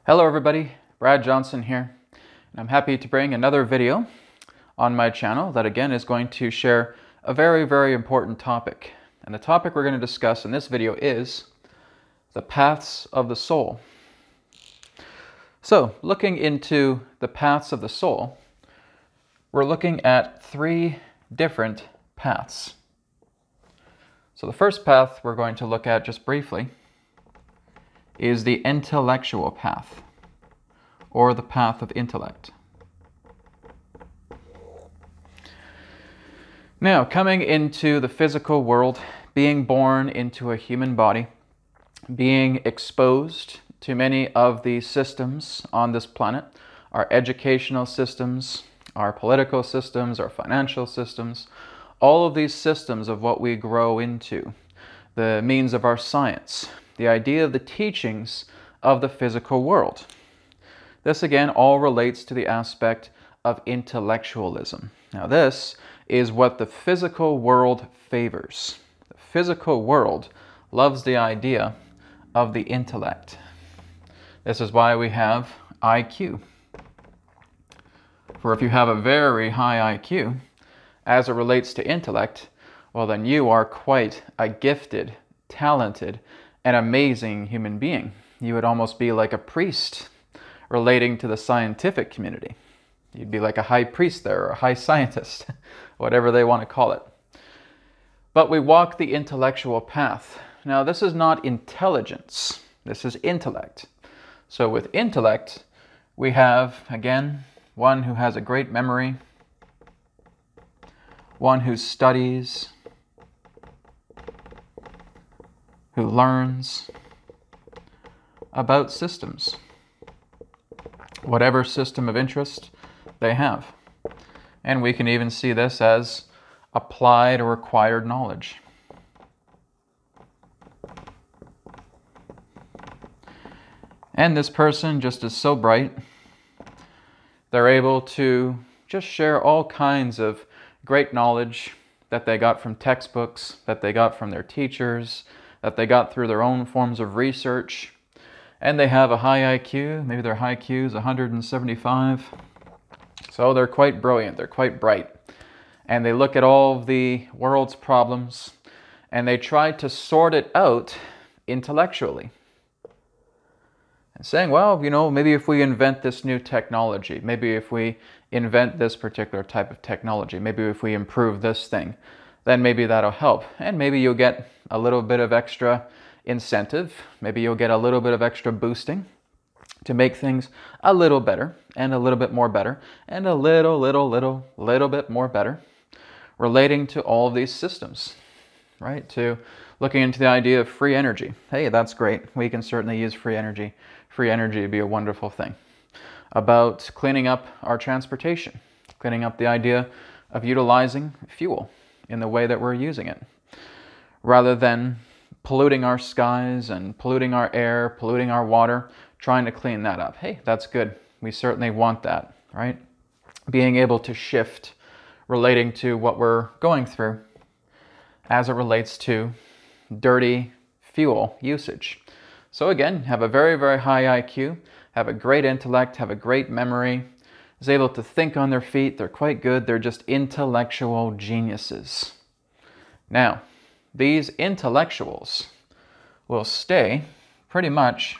Hello everybody, Brad Johnson here, and I'm happy to bring another video on my channel that again is going to share a very important topic. And the topic we're going to discuss in this video is the paths of the soul. So, looking into the paths of the soul, we're looking at three different paths. So the first path we're going to look at just briefly is the intellectual path, or the path of intellect. Now, coming into the physical world, being born into a human body, being exposed to many of the systems on this planet, our educational systems, our political systems, our financial systems, all of these systems of what we grow into, the means of our science, the idea of the teachings of the physical world. This again all relates to the aspect of intellectualism. Now this is what the physical world favors. The physical world loves the idea of the intellect. This is why we have IQ. For if you have a very high IQ, as it relates to intellect, well then you are quite a gifted, talented, an amazing human being. You would almost be like a priest relating to the scientific community. You'd be like a high priest there, or a high scientist, whatever they want to call it. But we walk the intellectual path. Now this is not intelligence, this is intellect. So with intellect, we have, again, one who has a great memory, one who studies, who learns about systems, whatever system of interest they have. And we can even see this as applied or acquired knowledge. And this person just is so bright, they're able to just share all kinds of great knowledge that they got from textbooks, that they got from their teachers, that they got through their own forms of research. And they have a high IQ, maybe their high IQ is 175. So they're quite brilliant, they're quite bright. And they look at all of the world's problems and they try to sort it out intellectually. And saying, well, you know, maybe if we invent this new technology, maybe if we invent this particular type of technology, maybe if we improve this thing, then maybe that'll help. And maybe you'll get a little bit of extra incentive. Maybe you'll get a little bit of extra boosting to make things a little better and a little bit more better and a little bit more better, relating to all of these systems, right? To looking into the idea of free energy. Hey, that's great. We can certainly use free energy. Free energy would be a wonderful thing. About cleaning up our transportation, cleaning up the idea of utilizing fuel in the way that we're using it, rather than polluting our skies and polluting our air, polluting our water, trying to clean that up. Hey, that's good. We certainly want that, right? Being able to shift relating to what we're going through as it relates to dirty fuel usage. So again, have a very high IQ, have a great intellect, have a great memory, is able to think on their feet, they're quite good, they're just intellectual geniuses. Now, these intellectuals will stay pretty much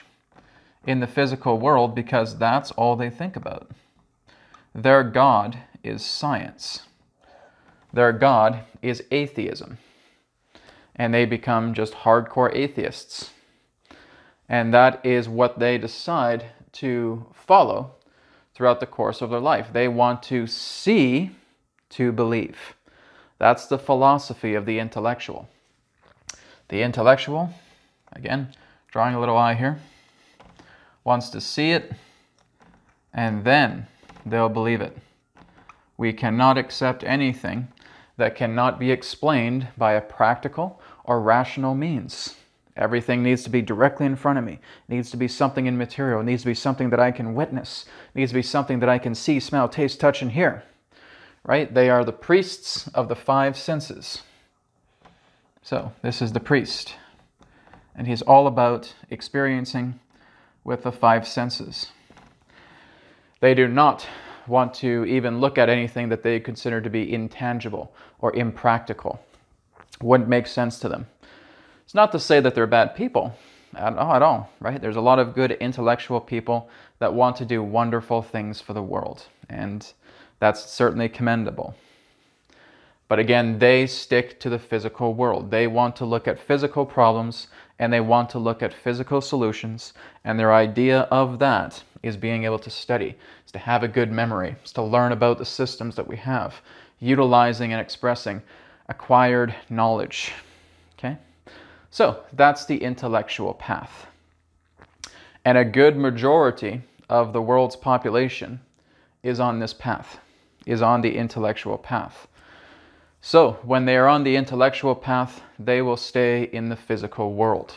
in the physical world because that's all they think about. Their God is science. Their God is atheism. And they become just hardcore atheists. And that is what they decide to follow throughout the course of their life. They want to see to believe. That's the philosophy of the intellectual. The intellectual, again, drawing a little eye here, wants to see it and then they'll believe it. We cannot accept anything that cannot be explained by a practical or rational means. Everything needs to be directly in front of me. It needs to be something in material. It needs to be something that I can witness. It needs to be something that I can see, smell, taste, touch, and hear. Right? They are the priests of the five senses. So this is the priest. And he's all about experiencing with the five senses. They do not want to even look at anything that they consider to be intangible or impractical. Wouldn't make sense to them. It's not to say that they're bad people at all, right? There's a lot of good intellectual people that want to do wonderful things for the world, and that's certainly commendable. But again, they stick to the physical world. They want to look at physical problems, and they want to look at physical solutions, and their idea of that is being able to study, is to have a good memory, is to learn about the systems that we have, utilizing and expressing acquired knowledge. Okay? So that's the intellectual path. And a good majority of the world's population is on this path, is on the intellectual path. So when they are on the intellectual path, they will stay in the physical world.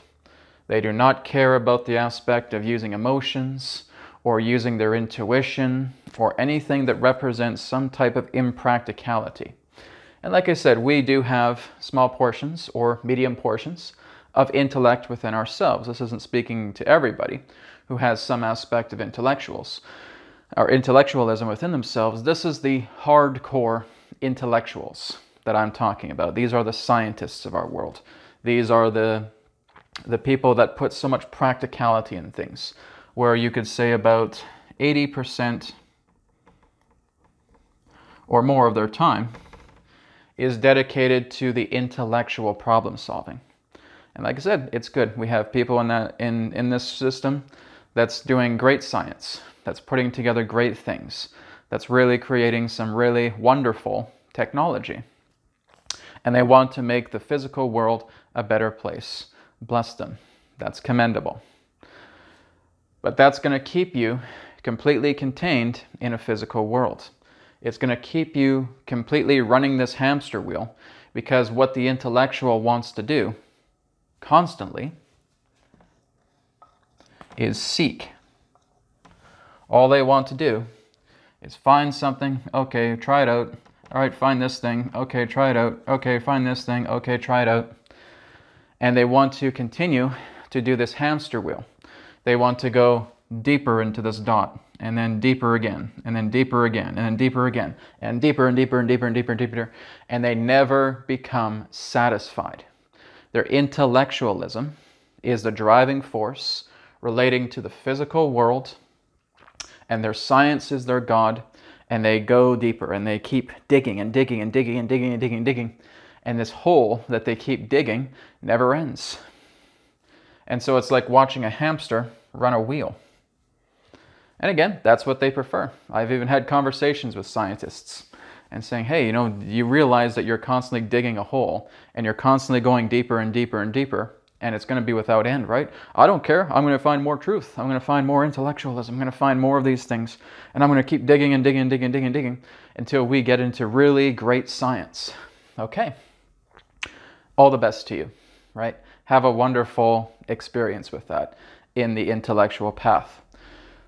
They do not care about the aspect of using emotions or using their intuition or anything that represents some type of impracticality. And like I said, we do have small portions or medium portions of intellect within ourselves. This isn't speaking to everybody who has some aspect of intellectualism within themselves. This is the hardcore intellectuals that I'm talking about. These are the scientists of our world. These are the people that put so much practicality in things, where you could say about 80% or more of their time is dedicated to the intellectual problem solving. And like I said, it's good. We have people in this system that's doing great science, that's putting together great things, that's really creating some really wonderful technology. And they want to make the physical world a better place. Bless them. That's commendable. But that's going to keep you completely contained in a physical world. It's going to keep you completely running this hamster wheel, because what the intellectual wants to do constantly is seek. All they want to do is find something, okay, try it out. All right, find this thing, okay, try it out. Okay, find this thing, okay, try it out. And they want to continue to do this hamster wheel. They want to go deeper into this dot, and then deeper again, and then deeper again, and then deeper again, and deeper and deeper and deeper and deeper and deeper, and they never become satisfied. Their intellectualism is the driving force relating to the physical world, and their science is their God, and they go deeper, and they keep digging and digging and digging and digging and digging and digging, and this hole that they keep digging never ends. And so it's like watching a hamster run a wheel. And again, that's what they prefer. I've even had conversations with scientists and saying, hey, you realize that you're constantly digging a hole and you're constantly going deeper and deeper and deeper, and it's going to be without end, right? I don't care. I'm going to find more truth. I'm going to find more intellectualism. I'm going to find more of these things, and I'm going to keep digging and digging and digging and digging and digging until we get into really great science. Okay. All the best to you, right? Have a wonderful experience with that in the intellectual path.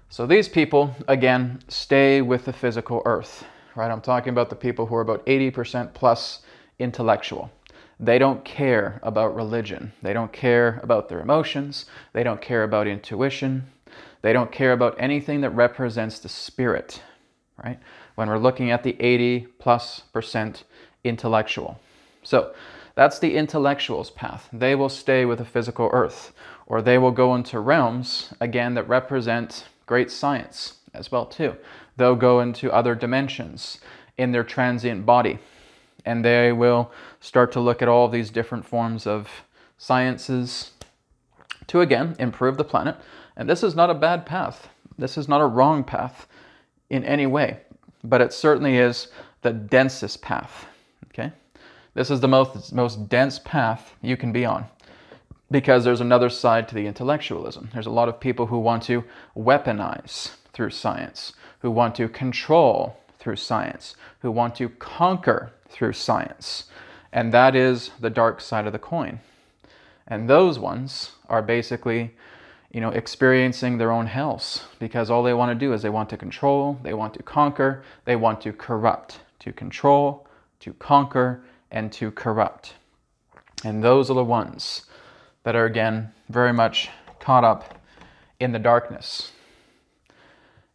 So these people, again, stay with the physical earth, right? I'm talking about the people who are about 80% plus intellectual. They don't care about religion. They don't care about their emotions. They don't care about intuition. They don't care about anything that represents the spirit, right? When we're looking at the 80+% intellectual. So that's the intellectual's path. They will stay with the physical earth, or they will go into realms, again, that represent great science as well too. They'll go into other dimensions in their transient body, and they will start to look at all these different forms of sciences to, again, improve the planet. And this is not a bad path. This is not a wrong path in any way, but it certainly is the densest path, okay? This is the most dense path you can be on, because there's another side to the intellectualism. There's a lot of people who want to weaponize through science, who want to control through science, who want to conquer through science. And that is the dark side of the coin. And those ones are basically, experiencing their own hells, because all they want to do is they want to control, they want to conquer, they want to corrupt, to control, to conquer, and to corrupt. And those are the ones that are, again, very much caught up in the darkness.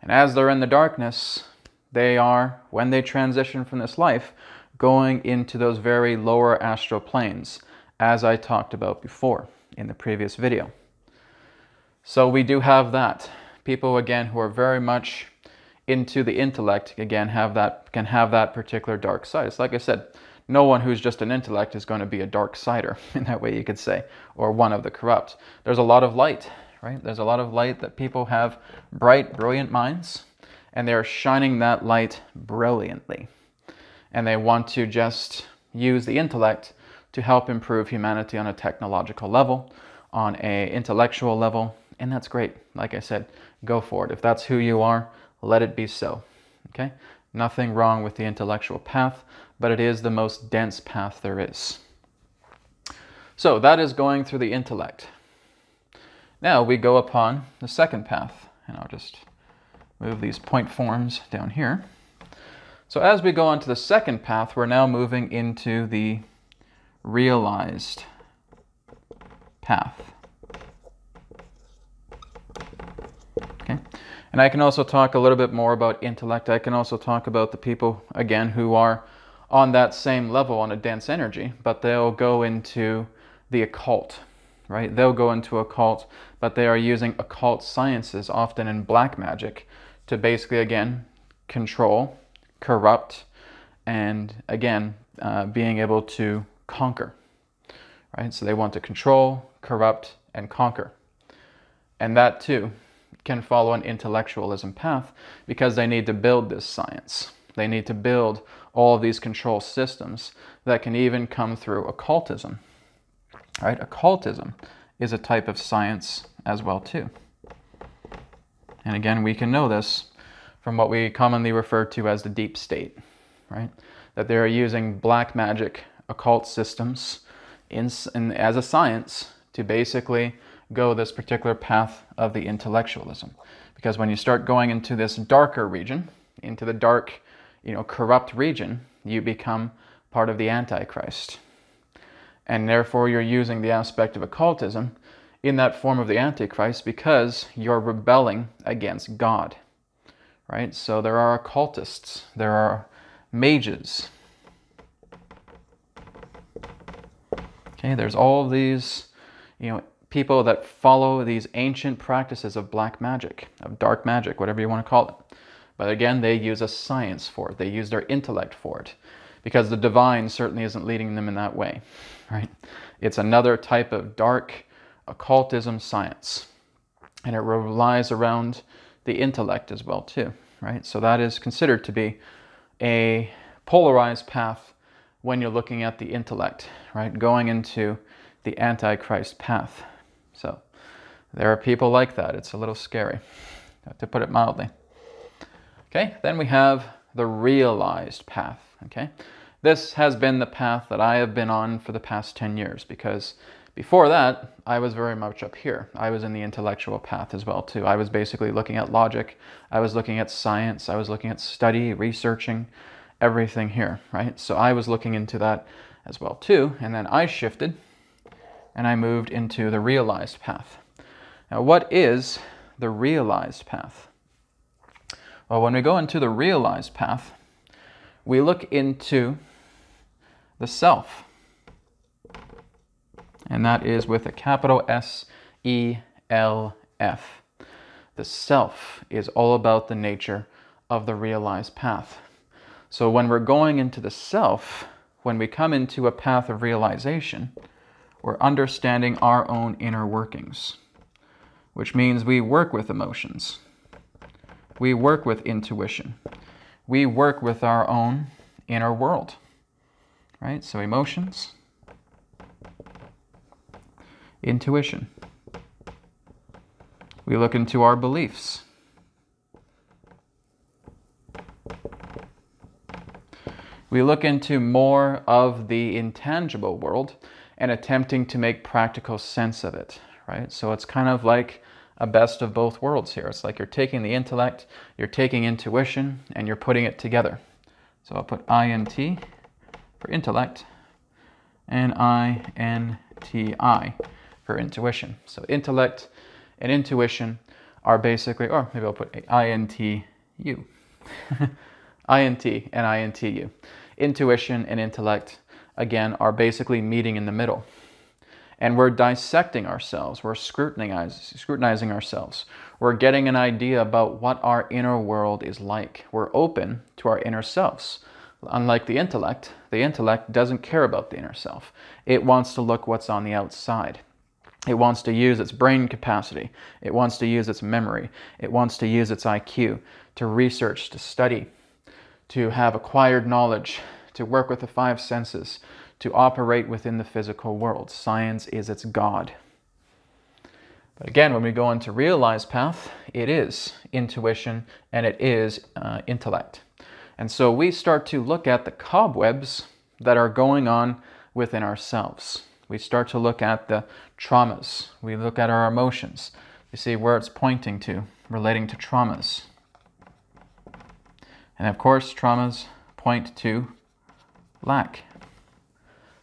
And as they're in the darkness, they are, when they transition from this life, going into those very lower astral planes, as I talked about before in the previous video. So we do have that. People, again, who are very much into the intellect, again, can have that particular dark side. It's like I said, no one who's just an intellect is going to be a dark sider, in that way you could say, or one of the corrupt. There's a lot of light, right? There's a lot of light that people have bright, brilliant minds, and they're shining that light brilliantly. And they want to just use the intellect to help improve humanity on a technological level, on an intellectual level, and that's great. Like I said, go for it. If that's who you are, let it be so. Okay? Nothing wrong with the intellectual path, but it is the most dense path there is. So that is going through the intellect. Now we go upon the second path, and I'll just move these point forms down here. So as we go on to the second path, we're now moving into the realized path. Okay, and I can also talk a little bit more about intellect. I can also talk about the people, again, who are on that same level on a dense energy, but they'll go into the occult, right? They'll go into occult, but they are using occult sciences, often in black magic, to basically, again, control, corrupt, and again, being able to conquer, right? So they want to control, corrupt, and conquer. And that too can follow an intellectualism path because they need to build this science. They need to build all of these control systems that can even come through occultism, right? Occultism is a type of science as well too. And again, we can know this from what we commonly refer to as the deep state, right? That they are using black magic occult systems as a science to basically go this particular path of the intellectualism. Because when you start going into this darker region, into the dark, corrupt region, you become part of the Antichrist. And therefore you're using the aspect of occultism in that form of the Antichrist because you're rebelling against God, right? So there are occultists, there are mages. Okay, there's all these, people that follow these ancient practices of black magic, of dark magic, whatever you want to call it. But again, they use a science for it. They use their intellect for it because the divine certainly isn't leading them in that way, right? It's another type of dark occultism science, and it relies around the intellect as well too, right? So that is considered to be a polarized path when you're looking at the intellect, right? Going into the Antichrist path. So there are people like that. It's a little scary, to put it mildly. Okay, then we have the realized path, okay? This has been the path that I have been on for the past 10 years because before that, I was very much up here. I was in the intellectual path as well too. I was basically looking at logic. I was looking at science. I was looking at study, researching, everything here, right? So I was looking into that as well too. And then I shifted and I moved into the realized path. Now, what is the realized path? Well, when we go into the realized path, we look into the self. And that is with a capital S-E-L-F. The self is all about the nature of the realized path. So when we're going into the self, when we come into a path of realization, we're understanding our own inner workings, which means we work with emotions. We work with intuition. We work with our own inner world, right? So emotions, intuition. We look into our beliefs. We look into more of the intangible world and attempting to make practical sense of it, right? So it's kind of like a best of both worlds here. It's like you're taking the intellect, you're taking intuition, and you're putting it together. So I'll put I-N-T for intellect and I-N-T-I for intuition. So intellect and intuition are basically, or maybe I'll put INTU. INT and INTU. Intuition and intellect, again, are basically meeting in the middle. And we're dissecting ourselves. We're scrutinizing ourselves. We're getting an idea about what our inner world is like. We're open to our inner selves. Unlike the intellect doesn't care about the inner self. It wants to look what's on the outside. It wants to use its brain capacity. It wants to use its memory. It wants to use its IQ to research, to study, to have acquired knowledge, to work with the five senses, to operate within the physical world. Science is its God. But again, when we go into realized path, it is intuition and it is intellect. And so we start to look at the cobwebs that are going on within ourselves. We start to look at the traumas. We look at our emotions. You see where it's pointing to, relating to traumas. And of course, traumas point to lack.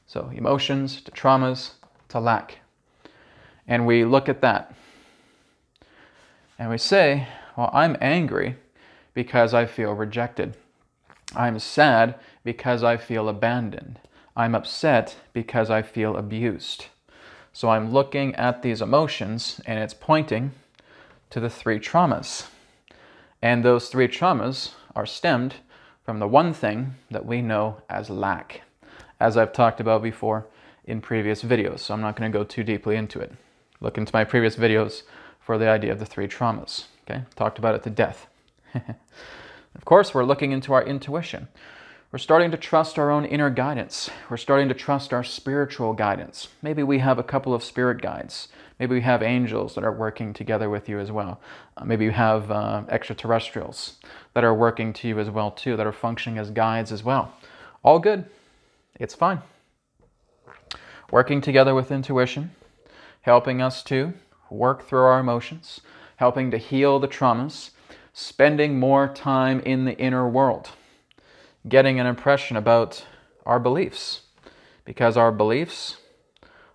So emotions to traumas to lack. And we look at that. And we say, well, I'm angry because I feel rejected. I'm sad because I feel abandoned. I'm upset because I feel abused. So I'm looking at these emotions and it's pointing to the three traumas. And those three traumas are stemmed from the one thing that we know as lack, as I've talked about before in previous videos. So I'm not going to go too deeply into it. Look into my previous videos for the idea of the three traumas. Okay, talked about it to death. Of course, we're looking into our intuition. We're starting to trust our own inner guidance. We're starting to trust our spiritual guidance. Maybe we have a couple of spirit guides. Maybe we have angels that are working together with you as well. Maybe you have extraterrestrials that are working to you as well too, that are functioning as guides as well. All good. It's fine. Working together with intuition, helping us to work through our emotions, helping to heal the traumas, spending more time in the inner world, getting an impression about our beliefs, because our beliefs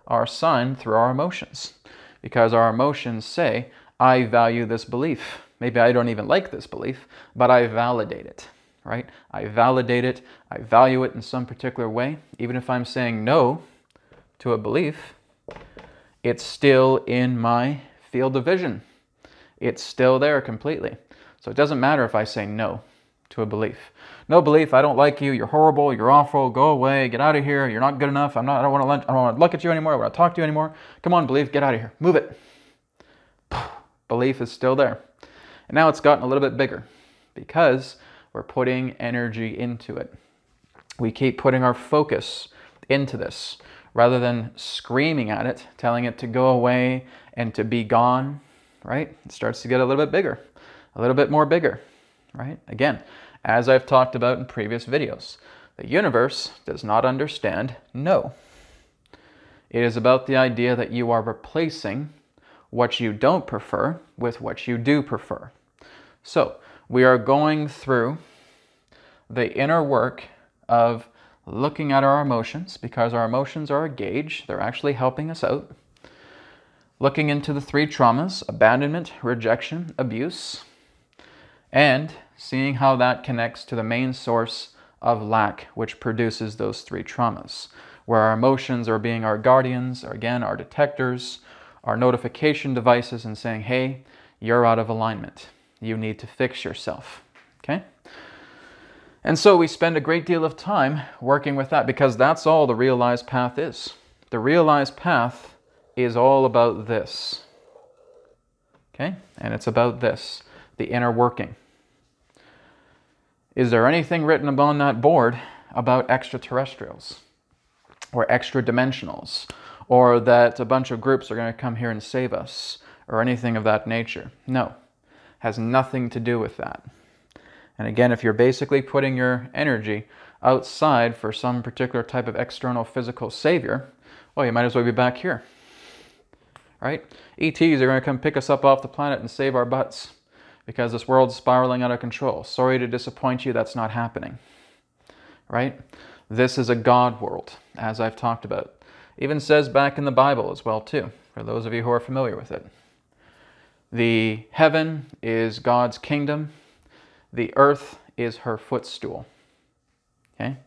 are signed through our emotions, because our emotions say, I value this belief. Maybe I don't even like this belief, but I validate it, right? I validate it, I value it in some particular way. Even if I'm saying no to a belief, it's still in my field of vision. It's still there completely. So it doesn't matter if I say no to a belief. No belief, I don't like you, you're horrible, you're awful, go away, get out of here, you're not good enough, I don't want to look at you anymore, I don't want to talk to you anymore. Come on, belief, get out of here, move it. Belief is still there. And now it's gotten a little bit bigger because we're putting energy into it. We keep putting our focus into this rather than screaming at it, telling it to go away and to be gone, right? It starts to get a little bit bigger, a little bit more bigger, right? Again, as I've talked about in previous videos, the universe does not understand no. It is about the idea that you are replacing what you don't prefer with what you do prefer. So we are going through the inner work of looking at our emotions, because our emotions are a gauge. They're actually helping us out. Looking into the three traumas: abandonment, rejection, abuse, and seeing how that connects to the main source of lack, which produces those three traumas, where our emotions are being our guardians, or again, our detectors, our notification devices, and saying, hey, you're out of alignment. You need to fix yourself, okay? And so we spend a great deal of time working with that, because that's all the realized path is. The realized path is all about this, okay? And it's about this, the inner working. Is there anything written upon that board about extraterrestrials or extra dimensionals, or that a bunch of groups are going to come here and save us, or anything of that nature? No, has nothing to do with that. And again, if you're basically putting your energy outside for some particular type of external physical savior, well, you might as well be back here, right? ETs are going to come pick us up off the planet and save our butts, because this world's spiraling out of control. Sorry to disappoint you, that's not happening, right? This is a God world, as I've talked about. Even says back in the Bible as well too, for those of you who are familiar with it. The heaven is God's kingdom. The earth is her footstool. Okay?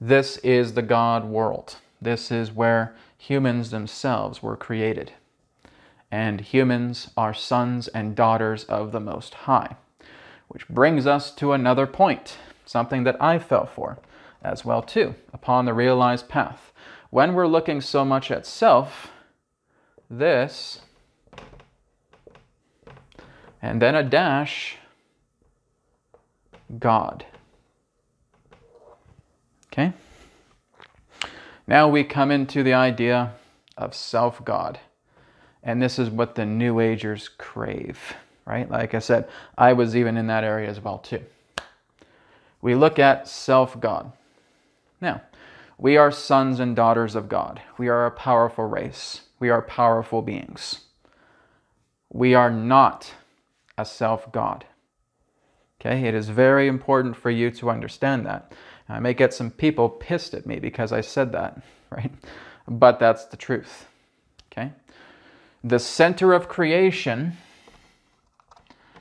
This is the God world. This is where humans themselves were created. And humans are sons and daughters of the Most High. Which brings us to another point, something that I fell for as well too, upon the realized path. When we're looking so much at self, this, and then a dash, God. Okay? Now we come into the idea of self-God. And this is what the New Agers crave, right? Like I said, I was even in that area as well too. We look at self-God. Now, we are sons and daughters of God. We are a powerful race. We are powerful beings. We are not a self-God. Okay, it is very important for you to understand that. I may get some people pissed at me because I said that, right? But that's the truth. Okay? The center of creation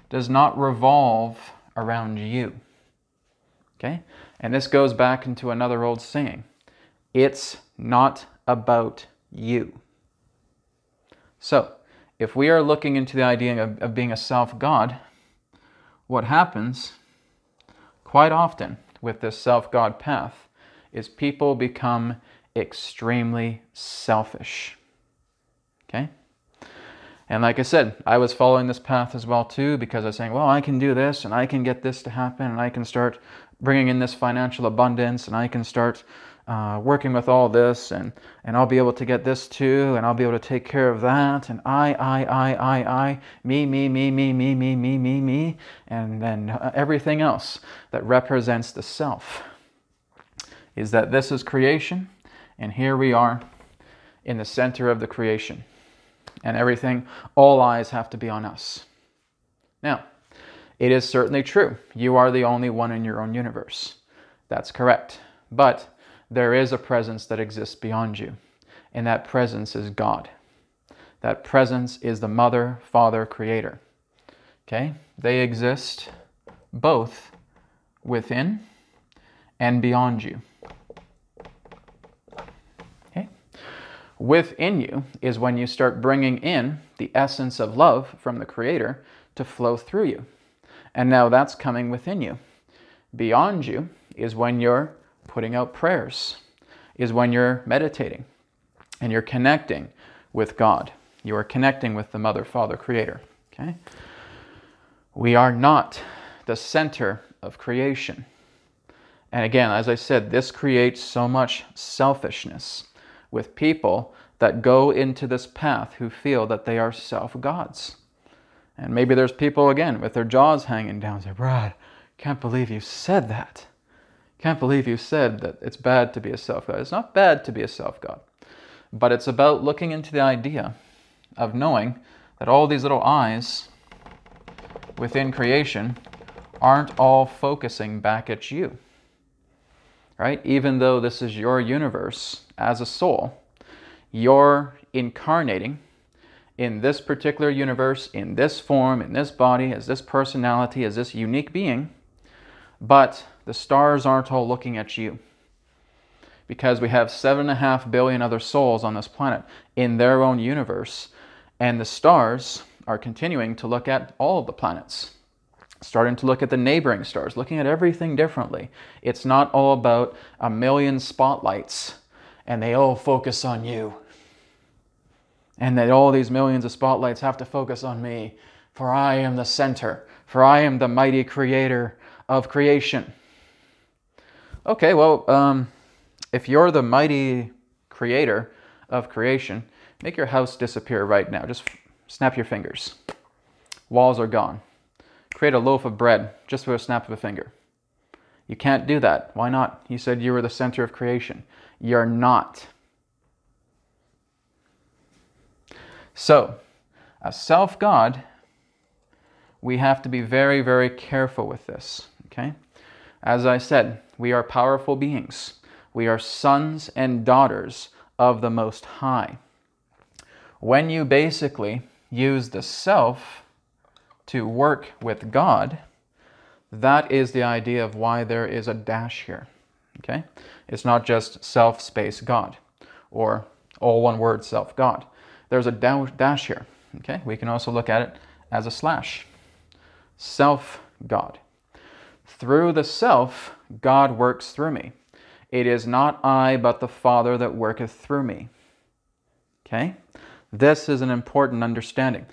does not revolve around you. Okay? And this goes back into another old saying. It's not about you. So, if we are looking into the idea of being a self-God, what happens quite often with this self-God path is people become extremely selfish. Okay? And like I said, I was following this path as well too because I was saying, well, I can do this and I can get this to happen and I can start bringing in this financial abundance and I can start working with all this and I'll be able to get this too and I'll be able to take care of that and I, me, and then everything else that represents the self is that this is creation and here we are in the center of the creation and everything, all eyes have to be on us. Now, it is certainly true. You are the only one in your own universe. That's correct. But there is a presence that exists beyond you, and that presence is God. That presence is the Mother, Father, Creator. Okay? They exist both within and beyond you. Okay? Within you is when you start bringing in the essence of love from the Creator to flow through you. And now that's coming within you. Beyond you is when you're putting out prayers, is when you're meditating and you're connecting with God. You are connecting with the Mother, Father, Creator. Okay? We are not the center of creation. And again, as I said, this creates so much selfishness with people that go into this path who feel that they are self-gods. And maybe there's people, again, with their jaws hanging down, say, Brad, can't believe you said that. Can't believe you said that it's bad to be a self-God. It's not bad to be a self-God. But it's about looking into the idea of knowing that all these little eyes within creation aren't all focusing back at you. Right? Even though this is your universe as a soul, you're incarnating in this particular universe, in this form, in this body, as this personality, as this unique being, but the stars aren't all looking at you. Because we have 7.5 billion other souls on this planet in their own universe, and the stars are continuing to look at all of the planets, starting to look at the neighboring stars, looking at everything differently. It's not all about a million spotlights, and they all focus on you. And that all these millions of spotlights have to focus on me, for I am the center, for I am the mighty creator of creation. Okay, well, if you're the mighty creator of creation, make your house disappear right now. Just snap your fingers. Walls are gone. Create a loaf of bread just with a snap of a finger. You can't do that. Why not? You said you were the center of creation. You're not. So, as self-God, we have to be very, very careful with this. Okay? As I said, we are powerful beings. We are sons and daughters of the Most High. When you basically use the self to work with God, that is the idea of why there is a dash here. Okay? It's not just self space God, or all one word self God. There's a dash here. Okay? We can also look at it as a slash. Self God. Through the self, God works through me. It is not I, but the Father that worketh through me. Okay? This is an important understanding.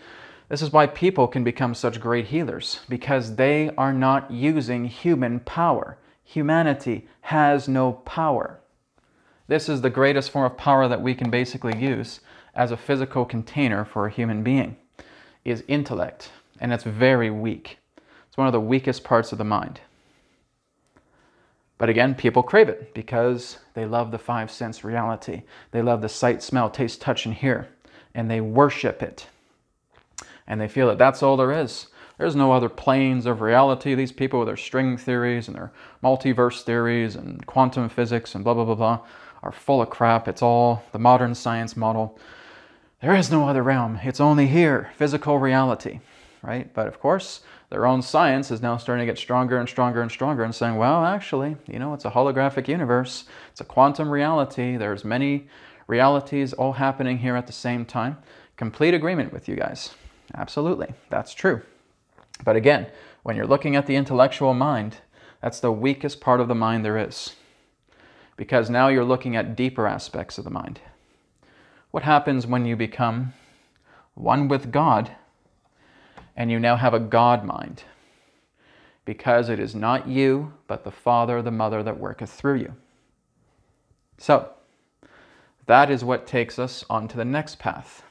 This is why people can become such great healers, because they are not using human power. Humanity has no power. This is the greatest form of power that we can basically use as a physical container for a human being, is intellect, and it's very weak. It's one of the weakest parts of the mind. But again, people crave it because they love the five sense reality. They love the sight, smell, taste, touch, and hear, and they worship it. And they feel that that's all there is. There's no other planes of reality. These people with their string theories and their multiverse theories and quantum physics and blah, blah, blah, blah are full of crap. It's all the modern science model. There is no other realm. It's only here, physical reality, right? But of course, their own science is now starting to get stronger and stronger and stronger and saying, well, actually, it's a holographic universe. It's a quantum reality. There's many realities all happening here at the same time. Complete agreement with you guys. Absolutely, that's true. But again, when you're looking at the intellectual mind, that's the weakest part of the mind there is. Because now you're looking at deeper aspects of the mind. What happens when you become one with God and you now have a God mind? Because it is not you, but the Father, the Mother that worketh through you. So, that is what takes us on to the next path.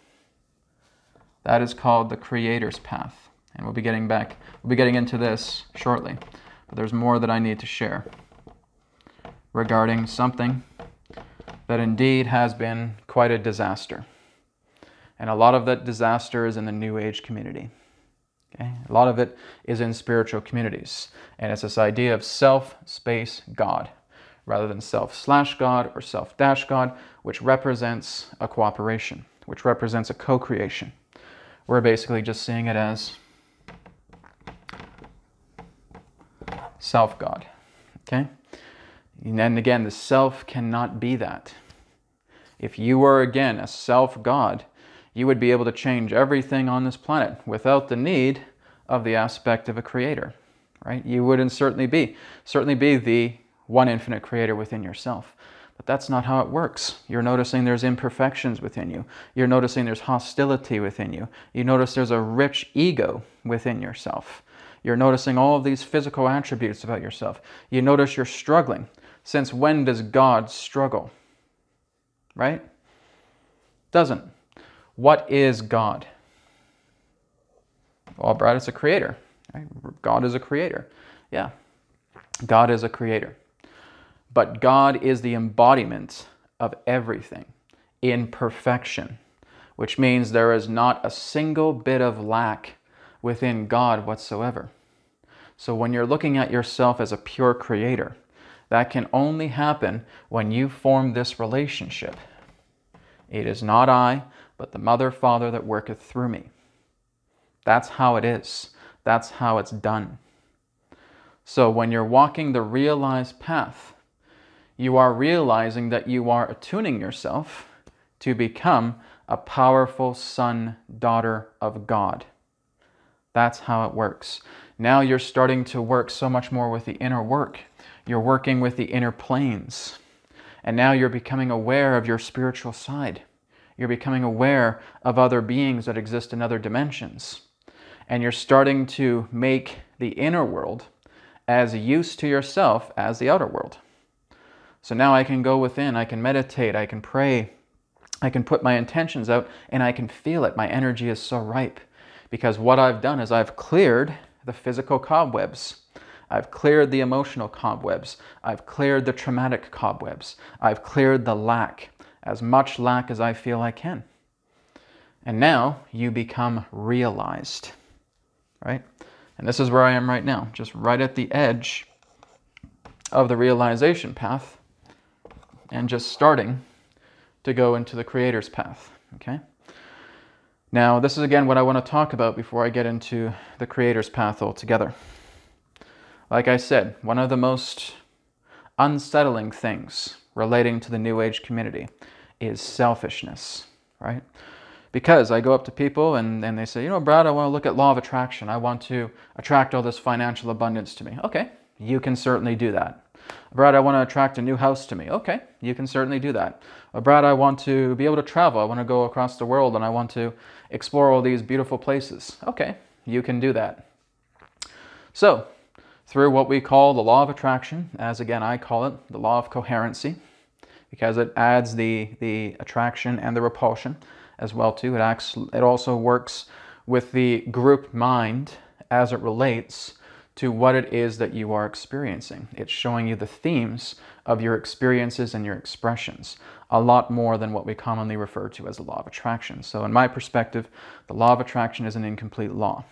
That is called the Creator's path. And we'll be getting into this shortly. But there's more that I need to share regarding something that indeed has been quite a disaster. And a lot of that disaster is in the New Age community. Okay? A lot of it is in spiritual communities. And it's this idea of self-space God, rather than self/God or self-God, which represents a cooperation, which represents a co-creation. We're basically just seeing it as self-God. Okay? And again, the self cannot be that. If you were, again, a self-God, you would be able to change everything on this planet without the need of the aspect of a creator, right? You wouldn't certainly be the one infinite creator within yourself. But that's not how it works. You're noticing there's imperfections within you. You're noticing there's hostility within you. You notice there's a rich ego within yourself. You're noticing all of these physical attributes about yourself. You notice you're struggling. Since when does God struggle? Right? Doesn't. What is God? Well, Brad, it's a creator. Right? God is a creator. Yeah, God is a creator. But God is the embodiment of everything in perfection, which means there is not a single bit of lack within God whatsoever. So when you're looking at yourself as a pure creator, that can only happen when you form this relationship. It is not I, but the Mother, Father that worketh through me. That's how it is. That's how it's done. So when you're walking the realized path, you are realizing that you are attuning yourself to become a powerful son, daughter of God. That's how it works. Now you're starting to work so much more with the inner work. You're working with the inner planes. And now you're becoming aware of your spiritual side. You're becoming aware of other beings that exist in other dimensions. And you're starting to make the inner world as used to yourself as the outer world. So now I can go within, I can meditate, I can pray, I can put my intentions out, and I can feel it. My energy is so ripe. Because what I've done is I've cleared the physical cobwebs. I've cleared the emotional cobwebs. I've cleared the traumatic cobwebs. I've cleared the lack, as much lack as I feel I can. And now you become realized, right? And this is where I am right now, just right at the edge of the realization path and just starting to go into the Creator's path, okay? Now, this is again what I want to talk about before I get into the Creator's Path altogether. Like I said, one of the most unsettling things relating to the New Age community is selfishness, right? Because I go up to people and they say, you know, Brad, I want to look at law of attraction. I want to attract all this financial abundance to me. Okay, you can certainly do that. Brad, I want to attract a new house to me. Okay, you can certainly do that. Brad, I want to be able to travel. I want to go across the world and I want to explore all these beautiful places. Okay, you can do that. So, through what we call the law of attraction, as again I call it the law of coherency, because it adds the attraction and the repulsion as well too. It also works with the group mind as it relates to what it is that you are experiencing. It's showing you the themes of your experiences and your expressions a lot more than what we commonly refer to as the law of attraction. So in my perspective, the law of attraction is an incomplete law.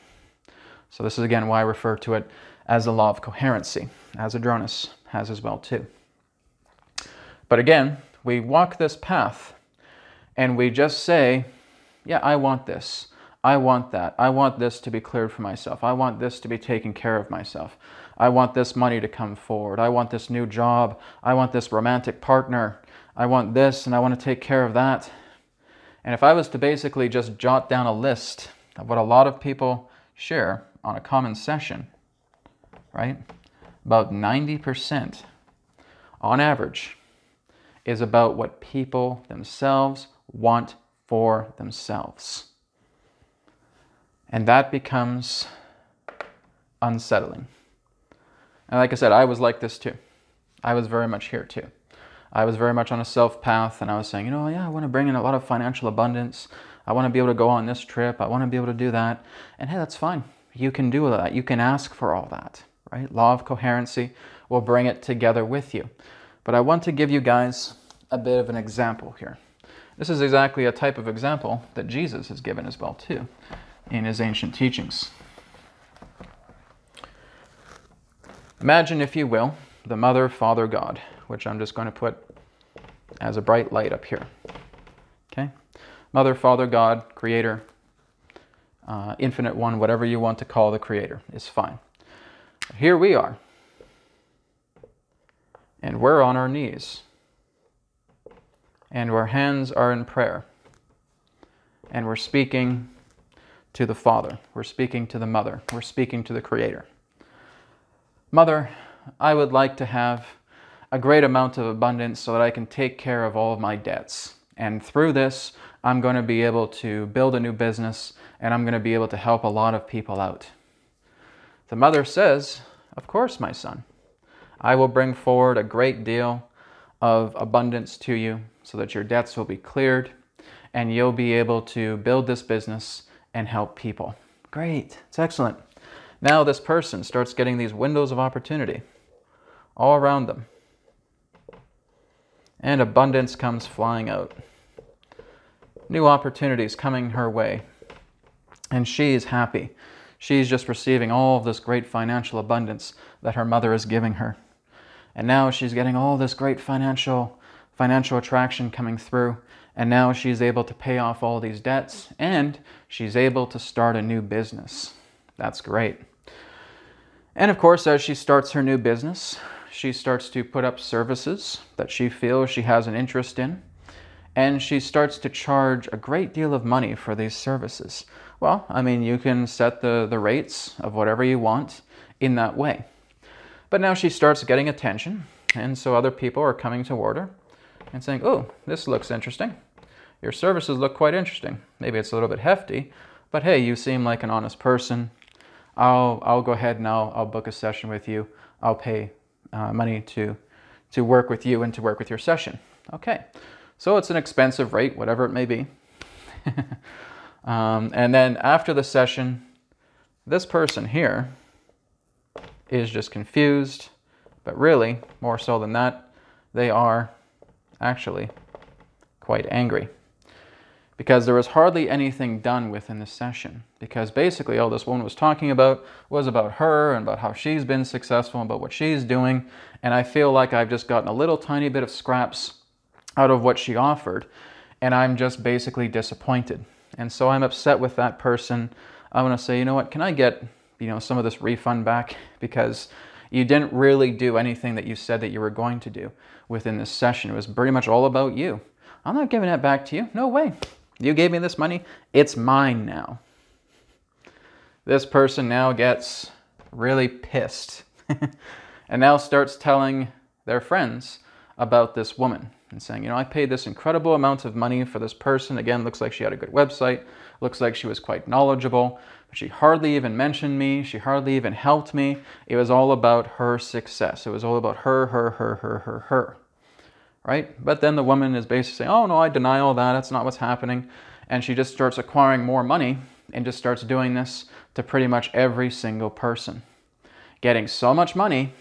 So this is again why I refer to it as the law of coherency, as Adronis has as well too. But again, we walk this path and we just say, yeah, I want this. I want that. I want this to be cleared for myself. I want this to be taken care of myself. I want this money to come forward. I want this new job. I want this romantic partner. I want this and I want to take care of that. And if I was to basically just jot down a list of what a lot of people share on a common session, right? About 90% on average is about what people themselves want for themselves. And that becomes unsettling. And like I said, I was like this too. I was very much here too. I was very much on a self path and I was saying, you know, yeah, I want to bring in a lot of financial abundance. I want to be able to go on this trip. I want to be able to do that. And hey, that's fine. You can do that. You can ask for all that, right? Law of coherency will bring it together with you. But I want to give you guys a bit of an example here. This is exactly a type of example that Jesus has given as well too in his ancient teachings. Imagine, if you will, the Mother, Father, God, which I'm just going to put as a bright light up here. Okay? Mother, Father, God, Creator, Infinite One, whatever you want to call the Creator is fine. Here we are. And we're on our knees. And our hands are in prayer. And we're speaking to the Father. We're speaking to the Mother. We're speaking to the Creator. Mother, I would like to have a great amount of abundance so that I can take care of all of my debts. And through this, I'm going to be able to build a new business and I'm going to be able to help a lot of people out. The Mother says, of course, my son. I will bring forward a great deal of abundance to you so that your debts will be cleared and you'll be able to build this business and help people. Great, it's excellent. Now this person starts getting these windows of opportunity all around them. And abundance comes flying out. New opportunities coming her way. And she's happy. She's just receiving all of this great financial abundance that her mother is giving her. And now she's getting all this great financial attraction coming through. And now she's able to pay off all these debts. And she's able to start a new business. That's great. And of course, as she starts her new business, she starts to put up services that she feels she has an interest in. And she starts to charge a great deal of money for these services. Well, I mean, you can set the rates of whatever you want in that way. But now she starts getting attention. And so other people are coming toward her and saying, oh, this looks interesting. Your services look quite interesting. Maybe it's a little bit hefty, but hey, you seem like an honest person. I'll go ahead and I'll book a session with you. I'll pay money to work with you and to work with your session. Okay, so it's an expensive rate, whatever it may be. And then after the session, this person here is just confused, but really, more so than that, they are actually quite angry. Because there was hardly anything done within the session. Because basically all this woman was talking about was about her and about how she's been successful and about what she's doing. And I feel like I've just gotten a little tiny bit of scraps out of what she offered. And I'm just basically disappointed. And so I'm upset with that person. I want to say, you know what, can I get, some of this refund back? Because you didn't really do anything that you said that you were going to do within this session. It was pretty much all about you. I'm not giving that back to you. No way. You gave me this money. It's mine now. This person now gets really pissed and now starts telling their friends about this woman and saying, I paid this incredible amount of money for this person. Again, looks like she had a good website. Looks like she was quite knowledgeable, but she hardly even mentioned me. She hardly even helped me. It was all about her success. It was all about her. Right? But then the woman is basically saying, oh no, I deny all that. That's not what's happening. And she just starts acquiring more money and just starts doing this to pretty much every single person. Getting so much money,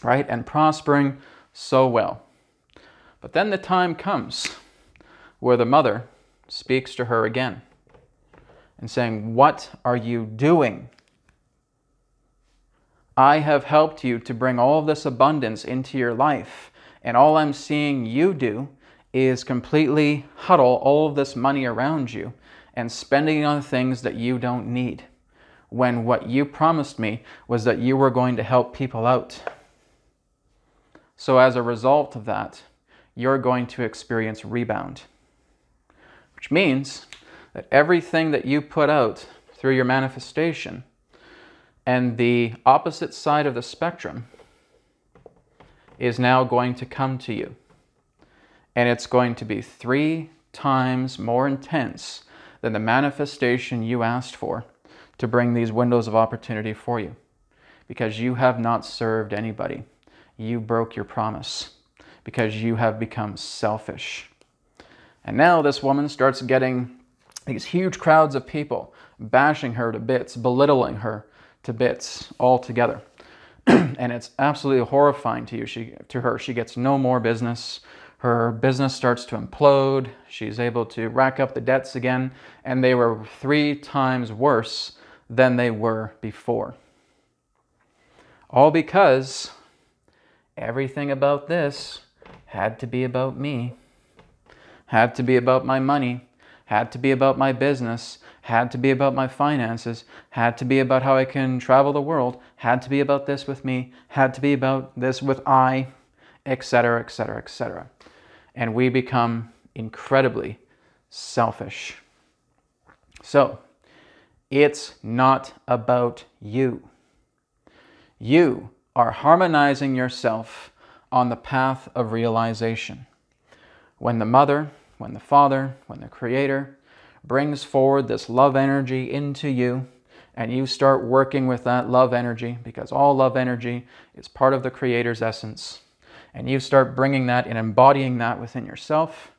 right? And prospering so well. But then the time comes where the mother speaks to her again and saying, what are you doing? I have helped you to bring all of this abundance into your life, and all I'm seeing you do is completely huddle all of this money around you and spending it on things that you don't need, when what you promised me was that you were going to help people out. So as a result of that, you're going to experience rebound, which means that everything that you put out through your manifestation and the opposite side of the spectrum is now going to come to you. And it's going to be 3 times more intense than the manifestation you asked for to bring these windows of opportunity for you. Because you have not served anybody. You broke your promise. Because you have become selfish. And now this woman starts getting these huge crowds of people bashing her to bits, belittling her to bits altogether. And it's absolutely horrifying to her. She gets no more business. Her business starts to implode. She's able to rack up the debts again, and they were 3 times worse than they were before. All because everything about this had to be about me, had to be about my money, had to be about my business, had to be about my finances, had to be about how I can travel the world, had to be about this with me, had to be about this with I, etc., etc., etc. And we become incredibly selfish. So, it's not about you. You are harmonizing yourself on the path of realization. When the mother, when the father, when the creator brings forward this love energy into you, and you start working with that love energy, because all love energy is part of the creator's essence, and you start bringing that and embodying that within yourself.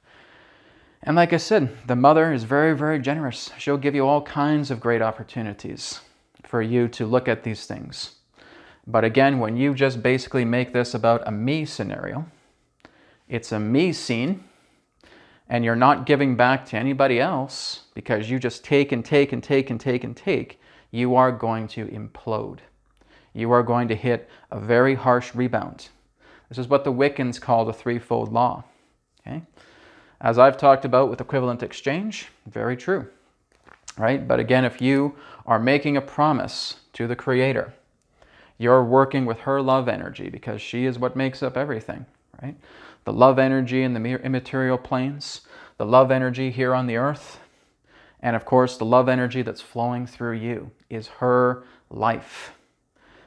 And like I said, the mother is very, very generous. She'll give you all kinds of great opportunities for you to look at these things. But again, when you just basically make this about a me scenario, it's a me scene, and you're not giving back to anybody else because you just take and take and take and take and take, you are going to implode. You are going to hit a very harsh rebound. This is what the Wiccans call the threefold law. Okay? As I've talked about with equivalent exchange, very true. Right? But again, if you are making a promise to the Creator, you're working with her love energy because she is what makes up everything. Right? The love energy in the immaterial planes, the love energy here on the earth, and of course the love energy that's flowing through you is her life.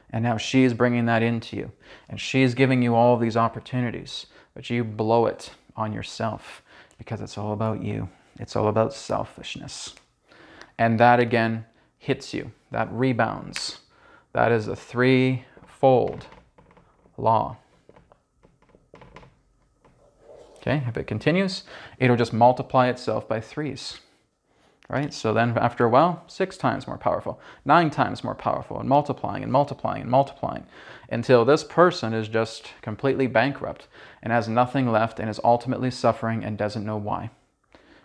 And now she's bringing that into you. And she's giving you all of these opportunities. But you blow it on yourself because it's all about you. It's all about selfishness. And that again hits you. That rebounds. That is a threefold law. Okay, if it continues, it'll just multiply itself by 3s. Right? So then after a while, 6 times more powerful, 9 times more powerful, and multiplying and multiplying and multiplying until this person is just completely bankrupt and has nothing left and is ultimately suffering and doesn't know why.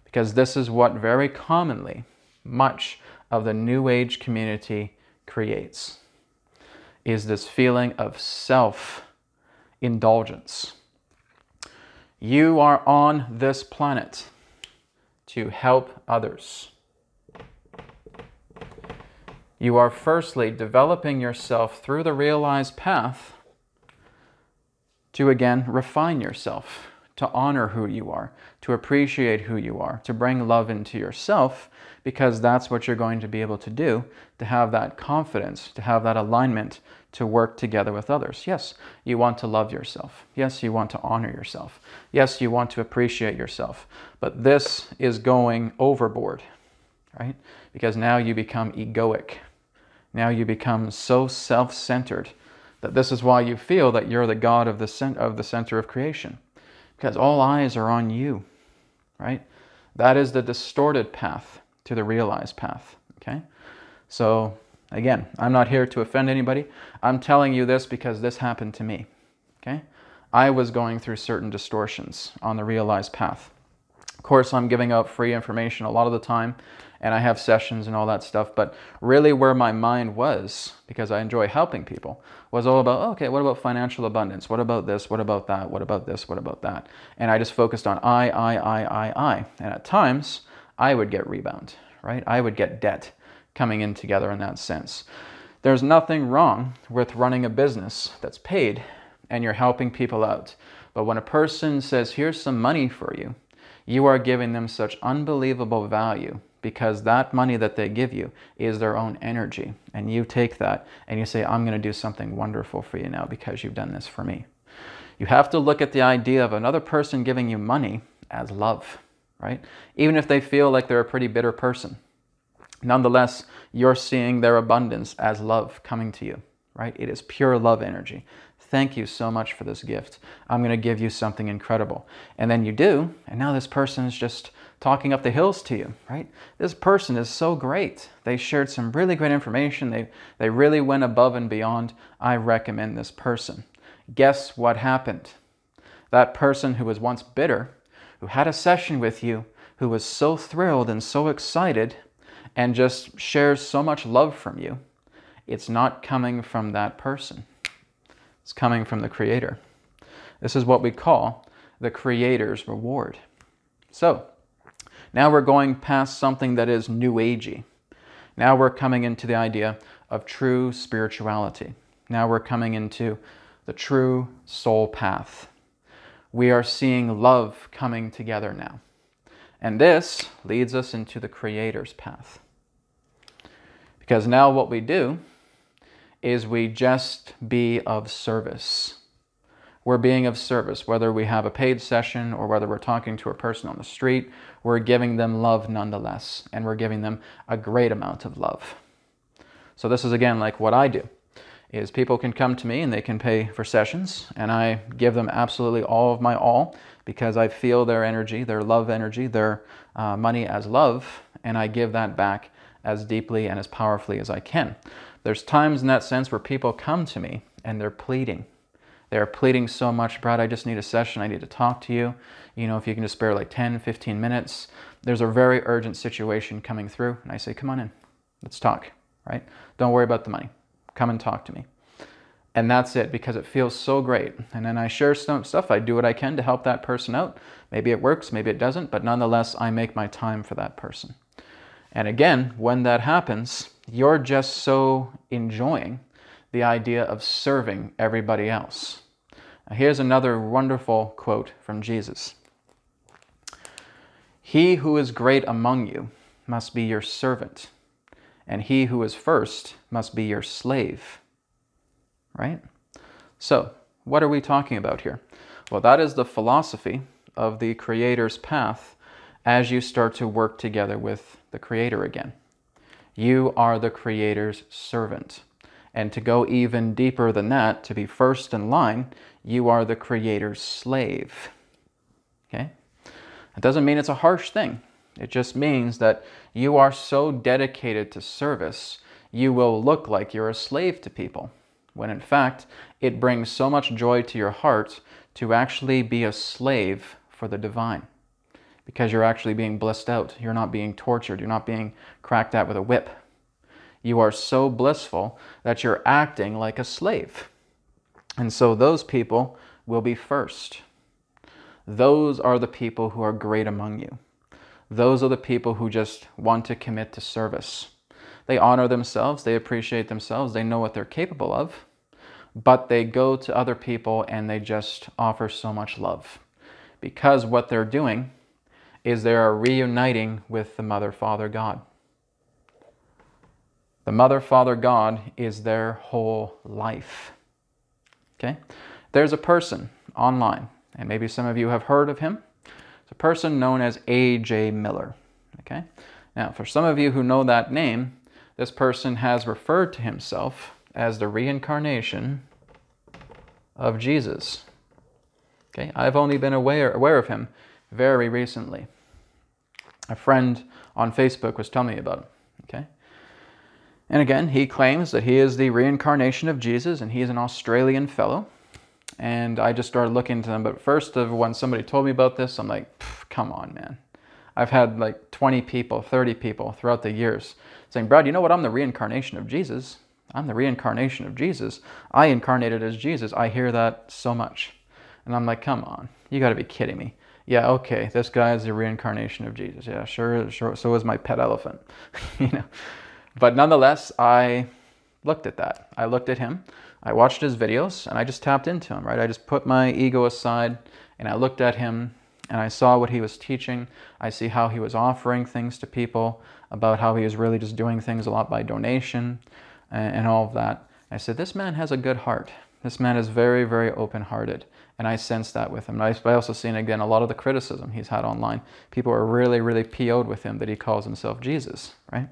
Because this is what very commonly much of the New Age community creates, is this feeling of self-indulgence. You are on this planet to help others. You are firstly developing yourself through the realized path to again refine yourself, to honor who you are, to appreciate who you are, to bring love into yourself, because that's what you're going to be able to do, to have that confidence, to have that alignment, to work together with others. Yes, you want to love yourself. Yes, you want to honor yourself. Yes, you want to appreciate yourself. But this is going overboard, right? Because now you become egoic. Now you become so self-centered that this is why you feel that you're the God of the center of creation. Because all eyes are on you, right? That is the distorted path to the realized path, okay? So, again, I'm not here to offend anybody. I'm telling you this because this happened to me, okay? I was going through certain distortions on the realized path. Of course, I'm giving out free information a lot of the time, and I have sessions and all that stuff, but really where my mind was, because I enjoy helping people, was all about, okay, what about financial abundance? What about this? What about that? What about this? What about that? And I just focused on I. And at times, I would get rebound, right? I would get debt coming in together in that sense. There's nothing wrong with running a business that's paid and you're helping people out. But when a person says, here's some money for you, you are giving them such unbelievable value because that money that they give you is their own energy. And you take that and you say, I'm going to do something wonderful for you now because you've done this for me. You have to look at the idea of another person giving you money as love, right? Even if they feel like they're a pretty bitter person. Nonetheless, you're seeing their abundance as love coming to you, right? It is pure love energy. Thank you so much for this gift. I'm going to give you something incredible. And then you do, and now this person is just talking up the hills to you, right? This person is so great. They shared some really great information. They really went above and beyond. I recommend this person. Guess what happened? That person who was once bitter, who had a session with you, who was so thrilled and so excited, and just shares so much love from you, it's not coming from that person. It's coming from the Creator. This is what we call the Creator's reward. So, now we're going past something that is New Agey. Now we're coming into the idea of true spirituality. Now we're coming into the true soul path. We are seeing love coming together now. And this leads us into the Creator's path. Because now what we do is we just be of service. We're being of service, whether we have a paid session or whether we're talking to a person on the street, we're giving them love nonetheless, and we're giving them a great amount of love. So this is again like what I do, is people can come to me and they can pay for sessions, and I give them absolutely all of my all because I feel their energy, their love energy, their money as love, and I give that back as deeply and as powerfully as I can. There's times in that sense where people come to me and they're pleading. They're pleading so much, Brad, I just need a session. I need to talk to you. You know, if you can just spare like 10, 15 minutes. There's a very urgent situation coming through. And I say, come on in. Let's talk, right? Don't worry about the money. Come and talk to me. And that's it, because it feels so great. And then I share some stuff. I do what I can to help that person out. Maybe it works, maybe it doesn't. But nonetheless, I make my time for that person. And again, when that happens, you're just so enjoying the idea of serving everybody else. Now, here's another wonderful quote from Jesus. He who is great among you must be your servant, and he who is first must be your slave. Right? So, what are we talking about here? Well, that is the philosophy of the Creator's path as you start to work together with the Creator again. You are the Creator's servant. And to go even deeper than that, to be first in line, you are the Creator's slave. Okay? It doesn't mean it's a harsh thing. It just means that you are so dedicated to service, you will look like you're a slave to people. When in fact, it brings so much joy to your heart to actually be a slave for the divine. Because you're actually being blissed out. You're not being tortured. You're not being cracked at with a whip. You are so blissful that you're acting like a slave. And so those people will be first. Those are the people who are great among you. those are the people who just want to commit to service. They honor themselves, they appreciate themselves, they know what they're capable of, but they go to other people and they just offer so much love. Because what they're doing is they are reuniting with the Mother, Father, God. The Mother, Father, God is their whole life. Okay? There's a person online, and maybe some of you have heard of him. It's a person known as A.J. Miller. Okay? Now, for some of you who know that name, this person has referred to himself as the reincarnation of Jesus. Okay? I've only been aware of him very recently. A friend on Facebook was telling me about him. Okay? And again, he claims that he is the reincarnation of Jesus, and he's an Australian fellow. And I just started looking into them. But first, when somebody told me about this, I'm like, come on, man. I've had like 20 people, 30 people throughout the years saying, Brad, you know what? I'm the reincarnation of Jesus. I'm the reincarnation of Jesus. I incarnated as Jesus. I hear that so much. And I'm like, come on. You got to be kidding me. Yeah, okay, this guy is the reincarnation of Jesus. Yeah, sure. So is my pet elephant. You know. But nonetheless, I looked at that. I looked at him. I watched his videos, and I just tapped into him, right? I just put my ego aside, and I looked at him, and I saw what he was teaching. I see how he was offering things to people, about how he was really just doing things a lot by donation and all of that. I said, this man has a good heart. This man is very, very open-hearted, and I sensed that with him. And I also seen, again, a lot of the criticism he's had online. People are really, really PO'd with him that he calls himself Jesus, right?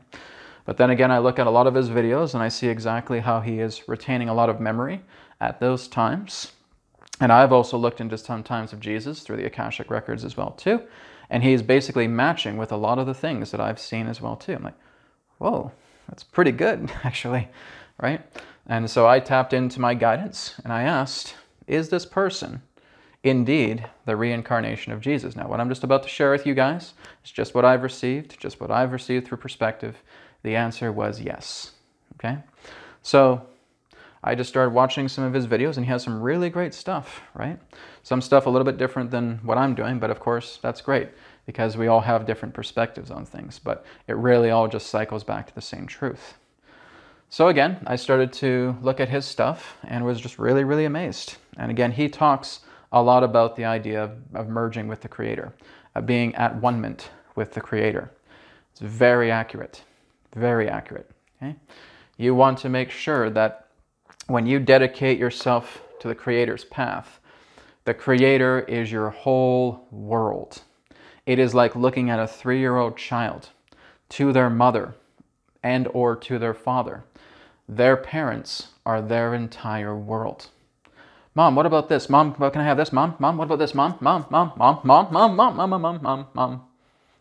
But then again, I look at a lot of his videos and I see exactly how he is retaining a lot of memory at those times. And I've also looked into some times of Jesus through the Akashic Records as well too. And he's basically matching with a lot of the things that I've seen as well too. I'm like, whoa, that's pretty good actually, right? And so I tapped into my guidance and I asked, is this person indeed the reincarnation of Jesus? Now, what I'm just about to share with you guys is just what I've received through perspective. The answer was yes. Okay? So I just started watching some of his videos, and he has some really great stuff, right? Some stuff a little bit different than what I'm doing, but of course that's great because we all have different perspectives on things, but it really all just cycles back to the same truth. So again, I started to look at his stuff and was just really, really amazed. And again, he talks a lot about the idea of merging with the Creator, of being at one-ment with the Creator. It's very accurate. Very accurate. Okay? You want to make sure that when you dedicate yourself to the Creator's path, the Creator is your whole world. It is like looking at a 3-year-old child to their mother and or to their father. Their parents are their entire world. Mom, what about this? Mom, what can I have this? Mom, what about this? Mom,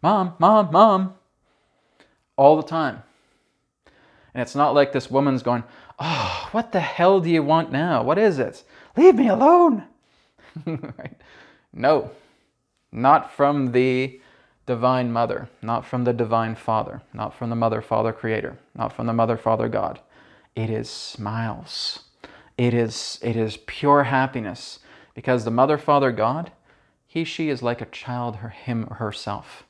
mom. All the time. And it's not like this woman's going, oh, what the hell do you want now? What is it? Leave me alone. Right? No, not from the Divine Mother, not from the Divine Father, not from the Mother, Father, Creator, not from the Mother, Father, God. It is smiles. It is pure happiness because the Mother, Father, God, she is like a child, him or herself.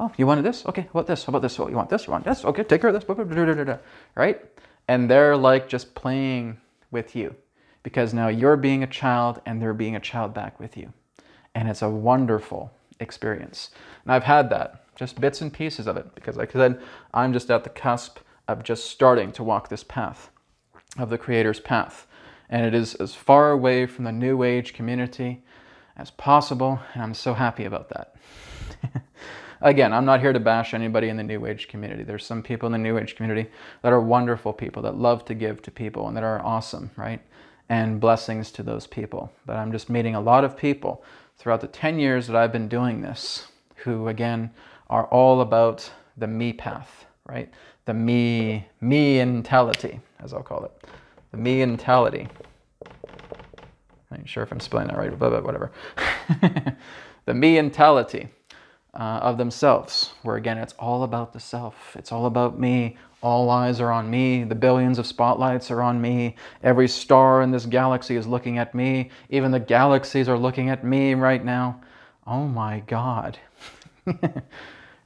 Oh, you wanted this? Okay, how about this? How about this? Oh, you want this? You want this? Okay, take care of this. Right? And they're like just playing with you because now you're being a child and they're being a child back with you. And it's a wonderful experience. And I've had that, just bits and pieces of it because like I said, I'm just at the cusp of just starting to walk this path of the Creator's path. And it is as far away from the New Age community as possible. And I'm so happy about that. Again, I'm not here to bash anybody in the New Age community. There's some people in the New Age community that are wonderful people, that love to give to people and that are awesome, right? And blessings to those people. But I'm just meeting a lot of people throughout the 10 years that I've been doing this who, again, are all about the me path, right? The me-mentality, as I'll call it. The me-mentality. I'm not sure if I'm spelling that right, but whatever. The me-mentality. Of themselves, where again, it's all about the self. It's all about me. All eyes are on me. The billions of spotlights are on me. Every star in this galaxy is looking at me. Even the galaxies are looking at me right now. Oh my God.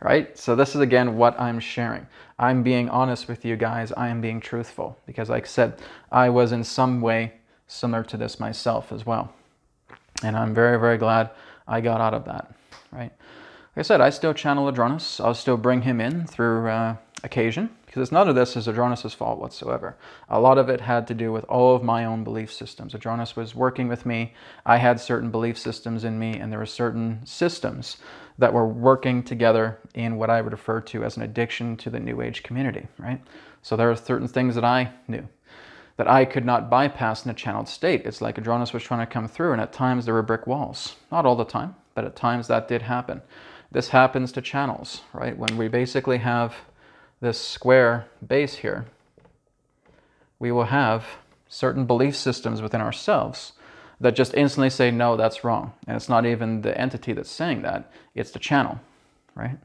right? So this is, again, what I'm sharing. I'm being honest with you guys. I am being truthful because, like I said, I was in some way similar to this myself as well. And I'm very, very glad I got out of that, right? Like I said, I still channel Adronis. I'll still bring him in through occasion, because none of this is Adronis' fault whatsoever. A lot of it had to do with all of my own belief systems. Adronis was working with me. I had certain belief systems in me, and there were certain systems that were working together in what I would refer to as an addiction to the New Age community, right? So there are certain things that I knew that I could not bypass in a channeled state. It's like Adronis was trying to come through, and at times there were brick walls. Not all the time, but at times that did happen. This happens to channels, right? When we basically have this square base here, we will have certain belief systems within ourselves that just instantly say, no, that's wrong. And it's not even the entity that's saying that, it's the channel, right?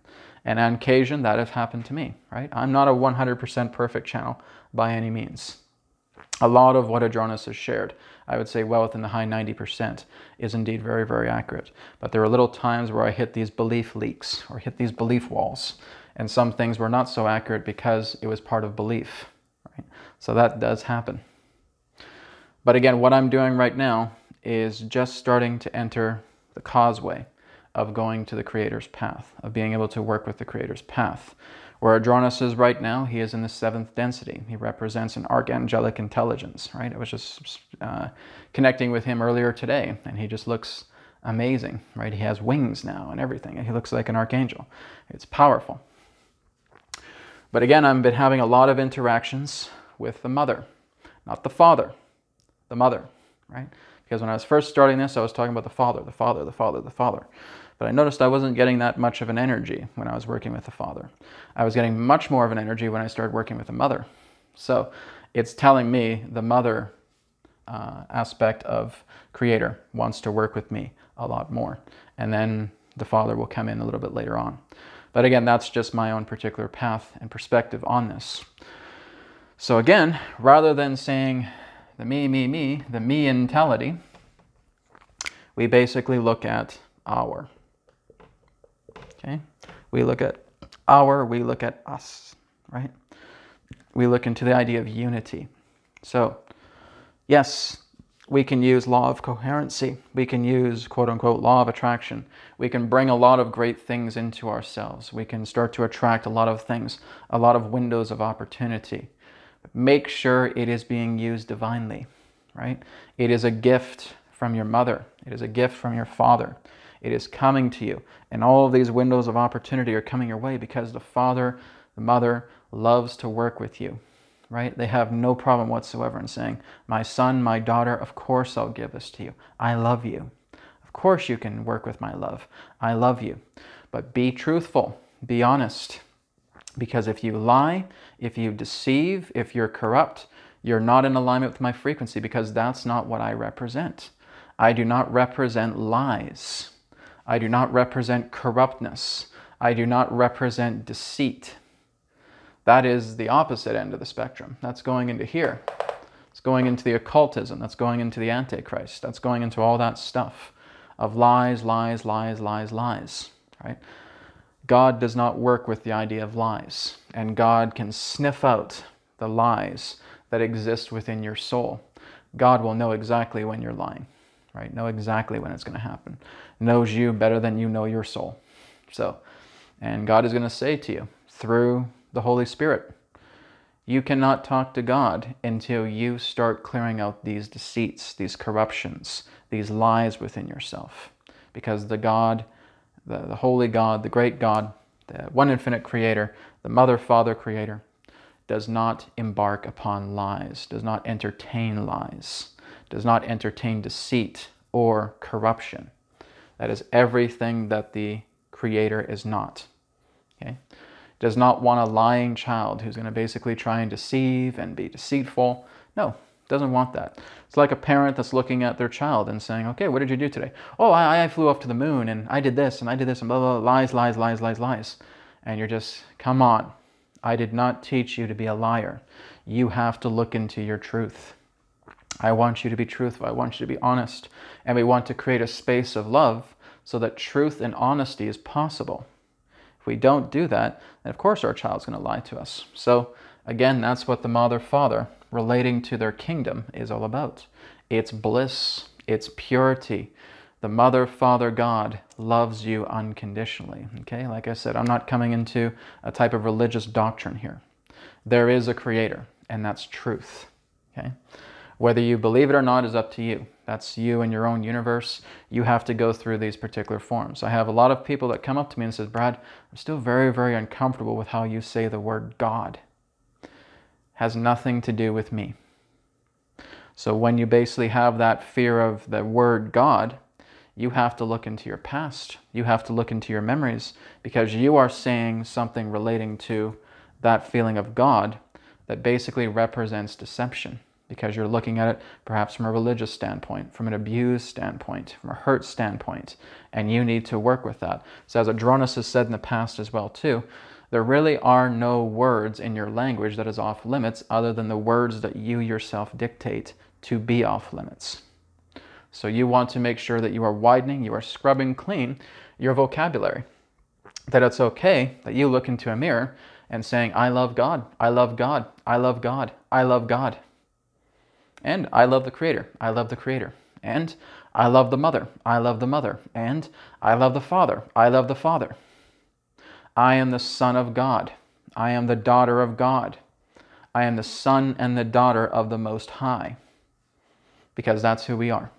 And on occasion, that has happened to me, right? I'm not a 100% perfect channel by any means. A lot of what Adronis has shared, I would say well within the high 90%, is indeed very, very accurate. But there were little times where I hit these belief leaks or hit these belief walls. And some things were not so accurate because it was part of belief, right? So that does happen. But again, what I'm doing right now is just starting to enter the causeway of going to the Creator's path, of being able to work with the Creator's path. Where Adronis is right now, he is in the 7th density. He represents an archangelic intelligence, right? I was just connecting with him earlier today, and he just looks amazing, right? He has wings now and everything, and he looks like an archangel. It's powerful. But again, I've been having a lot of interactions with the mother, not the father, the mother, right? Because when I was first starting this, I was talking about the father, the father, the father, the father. But I noticed I wasn't getting that much of an energy when I was working with the father. I was getting much more of an energy when I started working with the mother. So it's telling me the mother aspect of Creator wants to work with me a lot more. And then the father will come in a little bit later on. But again, that's just my own particular path and perspective on this. So again, rather than saying the me, the me-intality, we basically look at our. Okay? We look at our, we look at us, right? We look into the idea of unity. So, yes, we can use law of coherency. We can use, quote-unquote, law of attraction. We can bring a lot of great things into ourselves. We can start to attract a lot of things, a lot of windows of opportunity. But make sure it is being used divinely, right? It is a gift from your mother. It is a gift from your father. It is coming to you. And all of these windows of opportunity are coming your way because the father, the mother loves to work with you, right? They have no problem whatsoever in saying, my son, my daughter, of course I'll give this to you. I love you. Of course you can work with my love. I love you. But be truthful. Be honest. Because if you lie, if you deceive, if you're corrupt, you're not in alignment with my frequency, because that's not what I represent. I do not represent lies. I do not represent corruptness. I do not represent deceit. That is the opposite end of the spectrum. That's going into here. It's going into the occultism. That's going into the Antichrist. That's going into all that stuff of lies, lies, lies, lies, lies, right? God does not work with the idea of lies, and God can sniff out the lies that exist within your soul. God will know exactly when you're lying, right? Know exactly when it's going to happen. Knows you better than you know your soul. So, and God is going to say to you through the Holy Spirit, you cannot talk to God until you start clearing out these deceits, these corruptions, these lies within yourself. Because the God, the holy God, the great God, the one infinite creator, the mother, father, creator, does not embark upon lies, does not entertain lies, does not entertain deceit or corruption. That is everything that the Creator is not. Okay? Does not want a lying child who's going to basically try and deceive and be deceitful. No, doesn't want that. It's like a parent that's looking at their child and saying, okay, what did you do today? Oh, I flew up to the moon and I did this and I did this and blah, blah, blah, lies, lies, lies, lies, lies. And you're just, come on. I did not teach you to be a liar. You have to look into your truth. I want you to be truthful. I want you to be honest. And we want to create a space of love so that truth and honesty is possible. If we don't do that, then of course our child's going to lie to us. So again, that's what the mother, father relating to their kingdom is all about. It's bliss, it's purity. The mother, father, God loves you unconditionally. Okay, like I said, I'm not coming into a type of religious doctrine here. There is a creator, and that's truth. Okay, whether you believe it or not is up to you. That's you and your own universe. You have to go through these particular forms. I have a lot of people that come up to me and says, Brad, I'm still very, very uncomfortable with how you say the word God. Has nothing to do with me. So when you basically have that fear of the word God, you have to look into your past. You have to look into your memories, because you are saying something relating to that feeling of God that basically represents deception, because you're looking at it perhaps from a religious standpoint, from an abused standpoint, from a hurt standpoint, and you need to work with that. So as Adronis has said in the past as well too, there really are no words in your language that is off limits other than the words that you yourself dictate to be off limits. So you want to make sure that you are widening, you are scrubbing clean your vocabulary. That it's okay that you look into a mirror and saying, I love God, I love God, I love God, I love God. And I love the Creator, I love the Creator. And I love the Mother, I love the Mother. And I love the Father, I love the Father. I am the Son of God, I am the daughter of God. I am the son and the daughter of the Most High. Because that's who we are.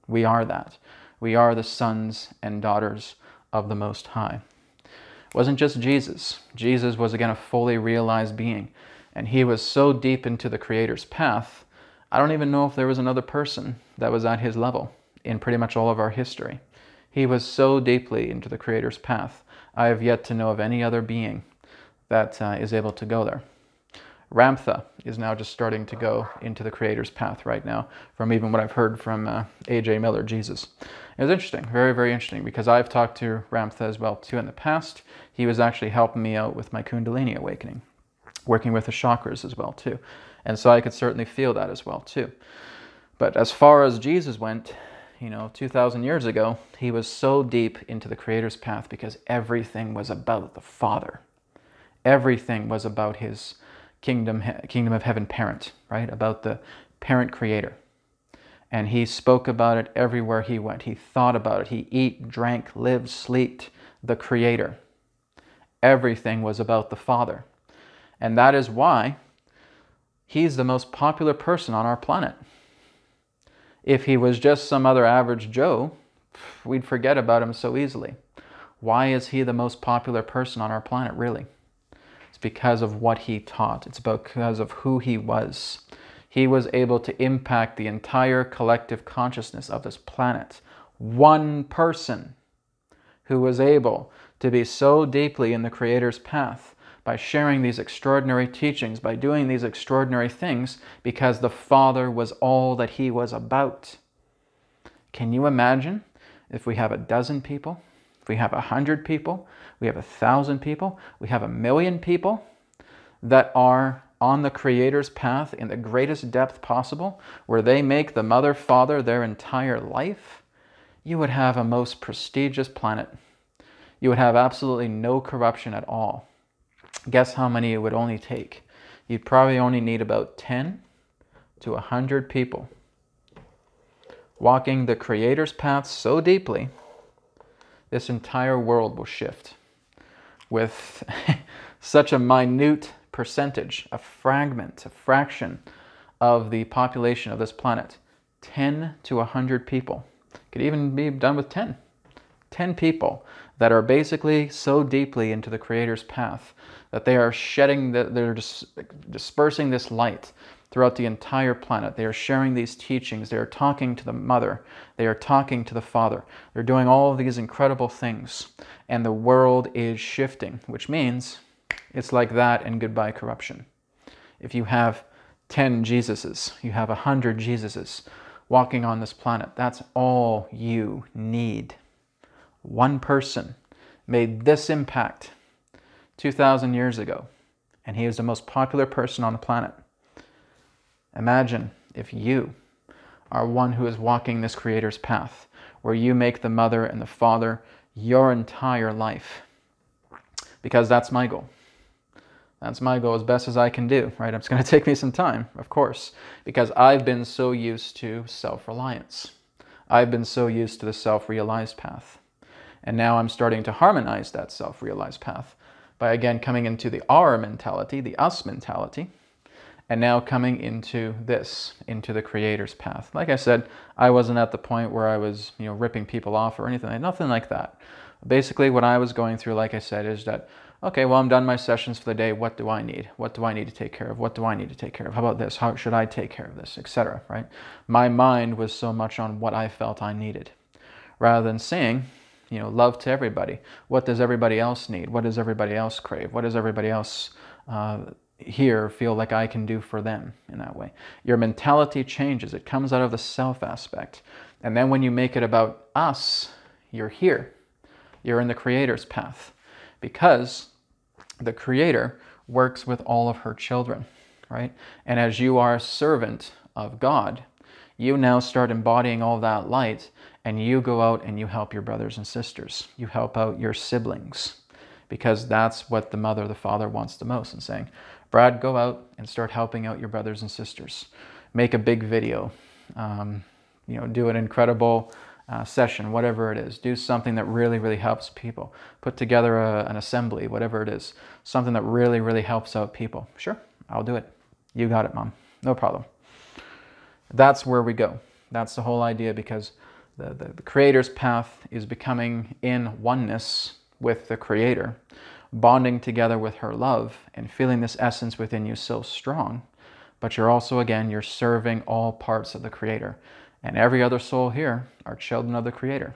We are that. We are the sons and daughters of the Most High. It wasn't just Jesus. Jesus was, again, a fully realized being. And he was so deep into the Creator's path, I don't even know if there was another person that was at his level in pretty much all of our history. He was so deeply into the Creator's path. I have yet to know of any other being that is able to go there. Ramtha is now just starting to go into the Creator's path right now, from even what I've heard from A.J. Miller, Jesus. It was interesting, very, very interesting, because I've talked to Ramtha as well too in the past. He was actually helping me out with my Kundalini awakening, working with the chakras as well too. And so I could certainly feel that as well too. But as far as Jesus went, 2,000 years ago, he was so deep into the Creator's path because everything was about the Father. Everything was about his kingdom of heaven parent, right? About the parent Creator. And he spoke about it everywhere he went. He thought about it. He ate, drank, lived, slept the Creator. Everything was about the Father. And that is why he's the most popular person on our planet. If he was just some other average Joe, we'd forget about him so easily. Why is he the most popular person on our planet, really? It's because of what he taught. It's because of who he was. He was able to impact the entire collective consciousness of this planet. One person who was able to be so deeply in the Creator's path by sharing these extraordinary teachings, by doing these extraordinary things, because the Father was all that he was about. Can you imagine if we have 12 people, if we have 100 people, we have 1,000 people, we have 1,000,000 people that are on the Creator's path in the greatest depth possible, where they make the Mother, Father their entire life? You would have a most prestigious planet. You would have absolutely no corruption at all. Guess how many it would only take? You'd probably only need about 10 to 100 people walking the Creator's path so deeply, this entire world will shift with such a minute percentage, a fragment, a fraction of the population of this planet. 10 to 100 people. Could even be done with 10. 10 people that are basically so deeply into the Creator's path that they are they're dispersing this light throughout the entire planet. They are sharing these teachings. They are talking to the Mother. They are talking to the Father. They're doing all of these incredible things. And the world is shifting, which means it's like that and goodbye corruption. If you have 10 Jesuses, you have 100 Jesuses walking on this planet, that's all you need. One person made this impact 2,000 years ago, and he was the most popular person on the planet. Imagine if you are one who is walking this Creator's path, where you make the Mother and the Father your entire life. because that's my goal. That's my goal as best as I can do, right? It's going to take me some time, of course, because I've been so used to self-reliance. I've been so used to the self-realized path. And now I'm starting to harmonize that self-realized path by, again, coming into the our mentality, the us mentality, and now coming into this, into the Creator's path. Like I said, I wasn't at the point where I was, ripping people off or anything, nothing like that. Basically, what I was going through, like I said, is that, okay, well, I'm done my sessions for the day. What do I need? What do I need to take care of? What do I need to take care of? How about this? How should I take care of this? Etc. Right? My mind was so much on what I felt I needed, rather than saying, love to everybody. What does everybody else need? What does everybody else crave? What does everybody else here feel like I can do for them in that way? Your mentality changes. It comes out of the self aspect. And then when you make it about us, you're here. You're in the Creator's path, because the Creator works with all of her children, right? And as you are a servant of God, you now start embodying all that light, and you go out and you help your brothers and sisters. You help out your siblings, because that's what the mother, the father wants the most, and saying, Brad, go out and start helping out your brothers and sisters. Make a big video, do an incredible session, whatever it is. Do something that really, really helps people. Put together an assembly, whatever it is. Something that really, really helps out people. Sure, I'll do it. You got it, Mom. No problem. That's where we go. That's the whole idea, because the Creator's path is becoming in oneness with the Creator, bonding together with her love and feeling this essence within you so strong. But you're also, again, you're serving all parts of the Creator. And every other soul here are children of the Creator.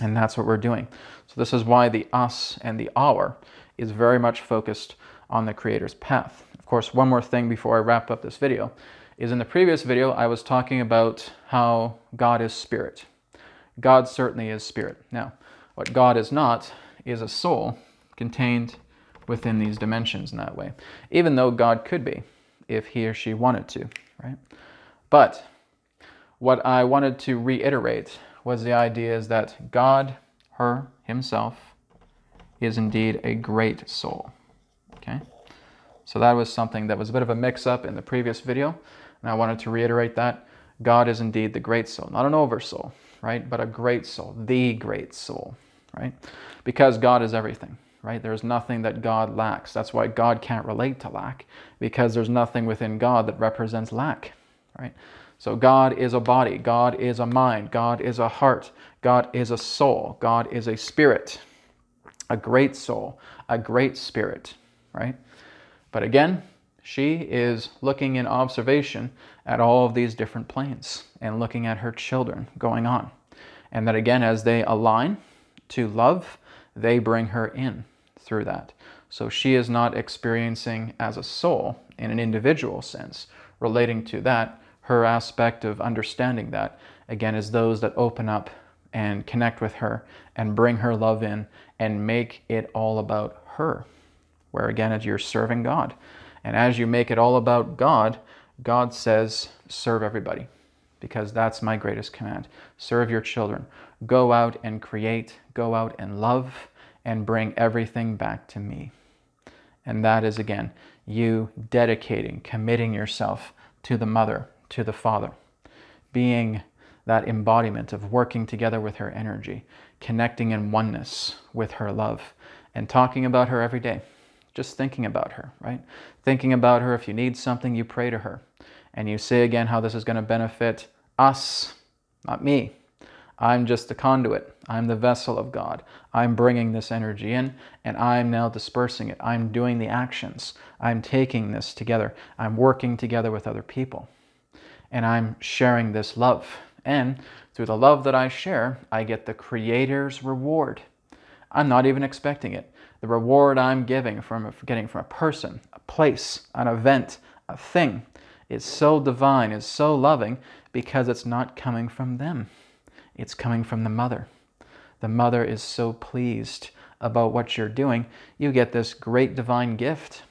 And that's what we're doing. So this is why the us and the our is very much focused on the Creator's path. Of course, one more thing before I wrap up this video is, in the previous video, I was talking about how God is spirit. God certainly is spirit. Now, what God is not is a soul contained within these dimensions in that way, even though God could be if he or she wanted to, right? But what I wanted to reiterate was the idea is that God, himself, is indeed a great soul, okay? So that was something that was a bit of a mix-up in the previous video, and I wanted to reiterate that. God is indeed the great soul, not an oversoul, right? But a great soul, the great soul, right? Because God is everything, right? There's nothing that God lacks. That's why God can't relate to lack, because there's nothing within God that represents lack, right? So God is a body, God is a mind, God is a heart, God is a soul, God is a spirit, a great soul, a great spirit, right? But again, she is looking in observation at all of these different planes and looking at her children going on. And that again, as they align to love, they bring her in through that. So she is not experiencing as a soul in an individual sense relating to that. Her aspect of understanding that, again, is those that open up and connect with her and bring her love in and make it all about her. Where again, as you're serving God. And as you make it all about God, God says, serve everybody. Because that's my greatest command. Serve your children. Go out and create. Go out and love. And bring everything back to me. And that is, again, you dedicating, committing yourself to the mother, to the father, being that embodiment of working together with her energy, connecting in oneness with her love, and talking about her every day. Just thinking about her, right? Thinking about her. If you need something, you pray to her. And you say again how this is going to benefit us, not me. I'm just the conduit. I'm the vessel of God. I'm bringing this energy in, and I'm now dispersing it. I'm doing the actions. I'm taking this together. I'm working together with other people. And I'm sharing this love. And through the love that I share, I get the Creator's reward. I'm not even expecting it. The reward I'm getting from a person, a place, an event, a thing, is so divine, is so loving, because it's not coming from them. It's coming from the mother. The mother is so pleased about what you're doing. You get this great divine gift,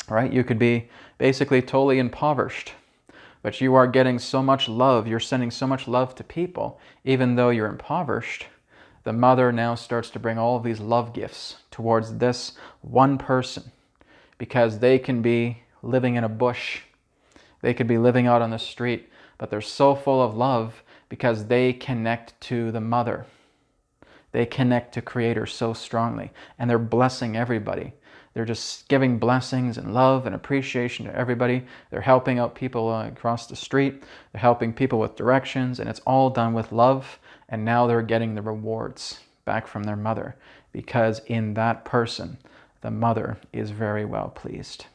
right? You could be basically totally impoverished, but you are getting so much love. You're sending so much love to people, even though you're impoverished, the mother now starts to bring all of these love gifts towards this one person, because they can be living in a bush. They could be living out on the street, but they're so full of love because they connect to the mother. They connect to Creator so strongly, and they're blessing everybody. They're just giving blessings and love and appreciation to everybody. They're helping out people across the street. They're helping people with directions, and it's all done with love. And now they're getting the rewards back from their mother, because in that person, the mother is very well pleased.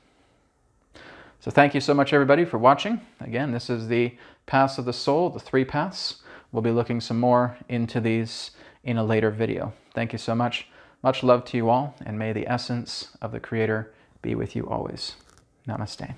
So thank you so much, everybody, for watching. Again, this is the Paths of the Soul, the 3 paths. We'll be looking some more into these in a later video. Thank you so much. Much love to you all, and may the essence of the Creator be with you always. Namaste.